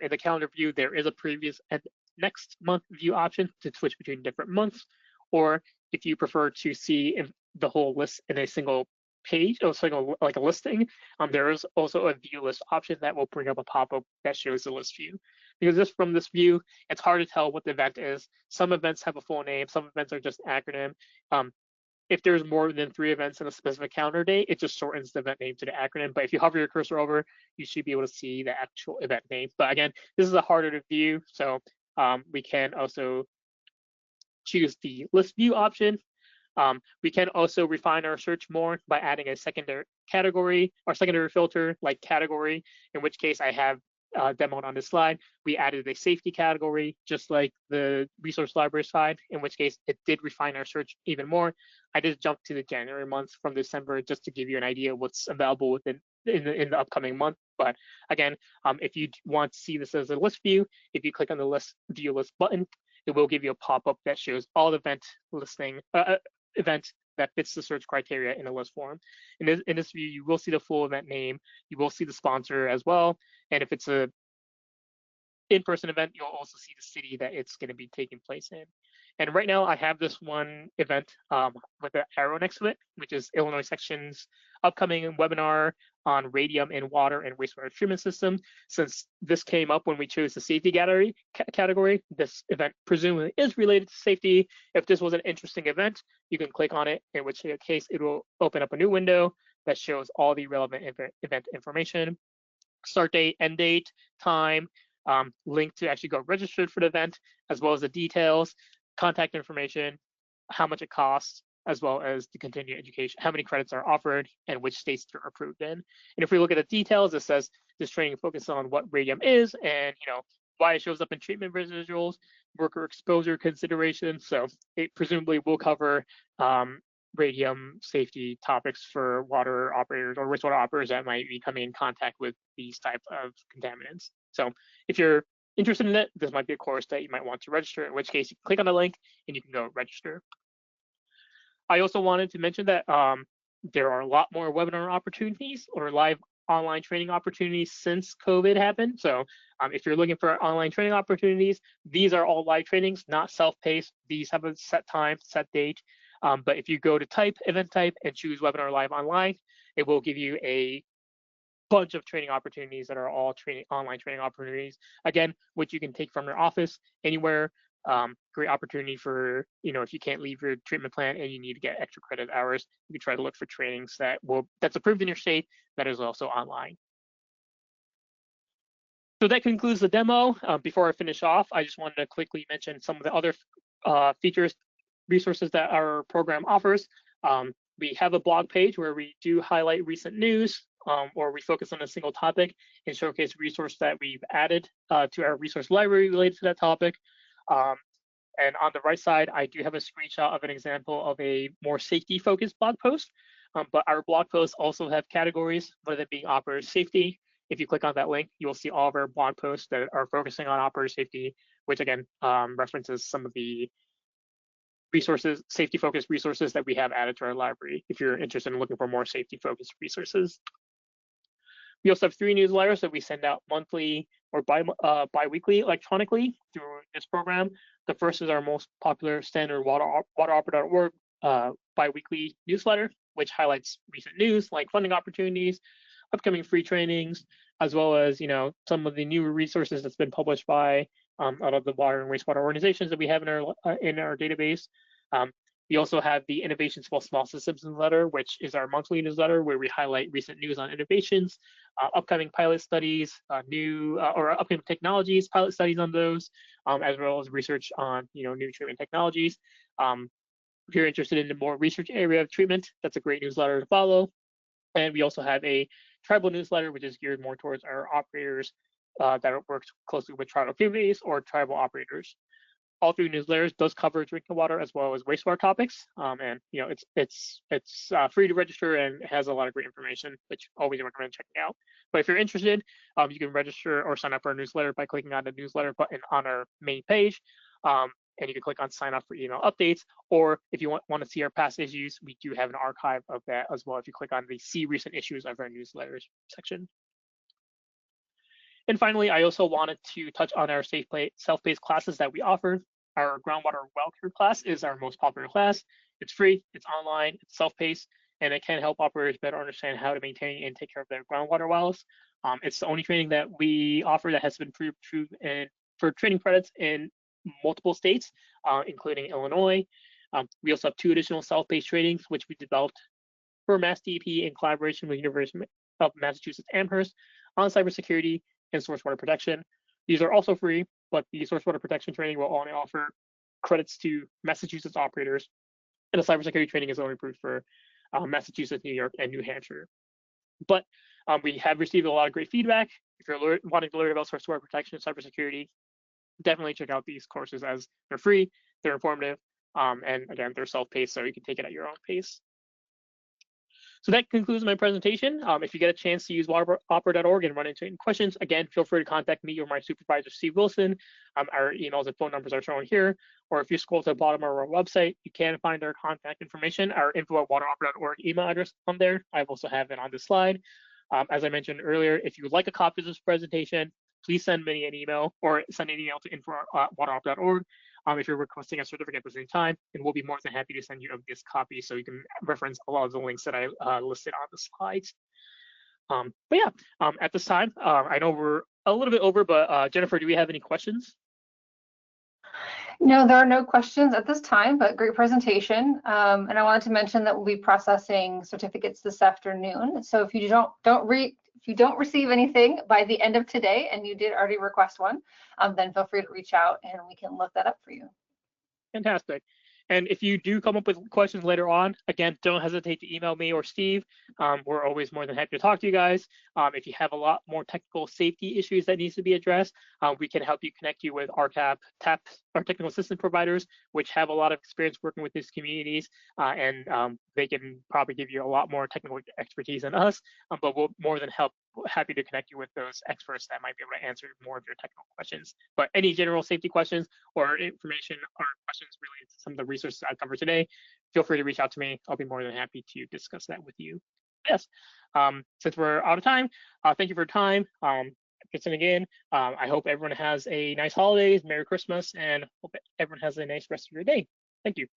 S1: In the calendar view, there is a previous and next month view option to switch between different months, or if you prefer to see the whole list in a single page, or single like a listing, there is also a view list option that will bring up a pop-up that shows the list view. Because just from this view, it's hard to tell what the event is. Some events have a full name, some events are just acronym. If there's more than 3 events in a specific calendar day, it just shortens the event name to the acronym. But if you hover your cursor over, you should be able to see the actual event name. But again, this is a harder to view, so we can also choose the list view option. We can also refine our search more by adding a secondary category or secondary filter like category, in which case I have demoed on this slide. We added a safety category, just like the resource library side, in which case it did refine our search even more. I just jumped to the January month from December just to give you an idea of what's available within in the upcoming month. But again, if you want to see this as a list view, if you click on the list view list button, it will give you a pop-up that shows all event that fits the search criteria in a list form. In this view, you will see the full event name, you will see the sponsor as well, and if it's a in-person event, you'll also see the city that it's going to be taking place in. And right now, I have this one event with an arrow next to it, which is Illinois Section's upcoming webinar on radium in water and wastewater treatment system. Since this came up when we chose the safety category, this event presumably is related to safety. If this was an interesting event, you can click on it, in which case it will open up a new window that shows all the relevant event information, start date, end date, time, link to actually go register for the event, as well as the details, contact information, how much it costs, as well as the continuing education, how many credits are offered, and which states they're approved in. And if we look at the details, it says this training focuses on what radium is and why it shows up in treatment residuals, worker exposure considerations. So it presumably will cover radium safety topics for water operators or wastewater operators that might be coming in contact with these types of contaminants. So if you're interested in it, this might be a course that you might want to register, in which case you can click on the link and you can go register. I also wanted to mention that there are a lot more webinar opportunities or live online training opportunities since COVID happened. So if you're looking for online training opportunities, these are all live trainings, not self-paced. These have a set time, set date. But if you go to event type, and choose webinar live online, it will give you a bunch of training opportunities that are all online training opportunities. Again, which you can take from your office anywhere. Great opportunity for, if you can't leave your treatment plant and you need to get extra credit hours, you can try to look for trainings that's approved in your state that is also online. So that concludes the demo. Before I finish off, I just wanted to quickly mention some of the other features, resources that our program offers. We have a blog page where we do highlight recent news, or we focus on a single topic and showcase resources that we've added to our resource library related to that topic. And on the right side, I do have a screenshot of an example of a more safety-focused blog post. But our blog posts also have categories, whether it being operator safety. If you click on that link, you will see all of our blog posts that are focusing on operator safety, which again references some of the resources, safety-focused resources that we have added to our library if you're interested in looking for more safety-focused resources. We also have 3 newsletters that we send out monthly or bi-weekly electronically through this program. The first is our most popular standard wateropera.org bi-weekly newsletter, which highlights recent news like funding opportunities, upcoming free trainings, as well as some of the new resources that's been published by out of the water and wastewater organizations that we have in our database. We also have the Innovations for Small Systems newsletter, which is our monthly newsletter where we highlight recent news on innovations, upcoming pilot studies, or upcoming technologies, pilot studies on those, as well as research on new treatment technologies. If you're interested in the more research area of treatment, that's a great newsletter to follow. And we also have a tribal newsletter, which is geared more towards our operators that work closely with tribal communities or tribal operators. all 3 newsletters does cover drinking water as well as wastewater topics. And it's free to register and has a lot of great information, which I always recommend checking out. But if you're interested, you can register or sign up for our newsletter by clicking on the newsletter button on our main page. And you can click on sign up for email updates. Or if you want to see our past issues, we do have an archive of that as well if you click on the see recent issues of our newsletters section. And finally, I also wanted to touch on our self-paced classes that we offer. Our groundwater well care class is our most popular class. It's free, it's online, it's self-paced, and it can help operators better understand how to maintain and take care of their groundwater wells. It's the only training that we offer that has been approved for training credits in multiple states, including Illinois. We also have 2 additional self-paced trainings, which we developed for Mass DEP in collaboration with University of Massachusetts Amherst on cybersecurity and source water protection. These are also free, but the source water protection training will only offer credits to Massachusetts operators, and the cybersecurity training is only approved for Massachusetts, New York, and New Hampshire. But we have received a lot of great feedback. If you're wanting to learn about source water protection and cybersecurity, definitely check out these courses as they're free, they're informative, and again, they're self-paced, so you can take it at your own pace. So that concludes my presentation. If you get a chance to use wateropera.org and run into any questions, again, feel free to contact me or my supervisor, Steve Wilson. Our emails and phone numbers are shown here. Or if you scroll to the bottom of our website, you can find our contact information, our info@wateropera.org email address on there. I also have it on this slide. As I mentioned earlier, if you would like a copy of this presentation, please send me an email or send an email to info@wateropera.org. If you're requesting a certificate at the same time, and we'll be more than happy to send you this copy so you can reference a lot of the links that I listed on the slides. But yeah, at this time, I know we're a little bit over, but Jennifer, do we have any questions?
S3: No, there are no questions at this time, but great presentation. And I wanted to mention that we'll be processing certificates this afternoon. So if you don't receive anything by the end of today, and you did already request one, then feel free to reach out and we can look that up for you.
S1: Fantastic. And if you do come up with questions later on, again, don't hesitate to email me or Steve. We're always more than happy to talk to you guys. If you have a lot more technical safety issues that needs to be addressed, we can help you connect you with our technical assistance providers, which have a lot of experience working with these communities, and they can probably give you a lot more technical expertise than us, but we'll more than happy to connect you with those experts that might be able to answer more of your technical questions. But any general safety questions or information or questions related to some of the resources I covered today, feel free to reach out to me. I'll be more than happy to discuss that with you. Yes, since we're out of time, thank you for your time. Again, I hope everyone has a nice holidays, Merry Christmas, and hope everyone has a nice rest of your day. Thank you.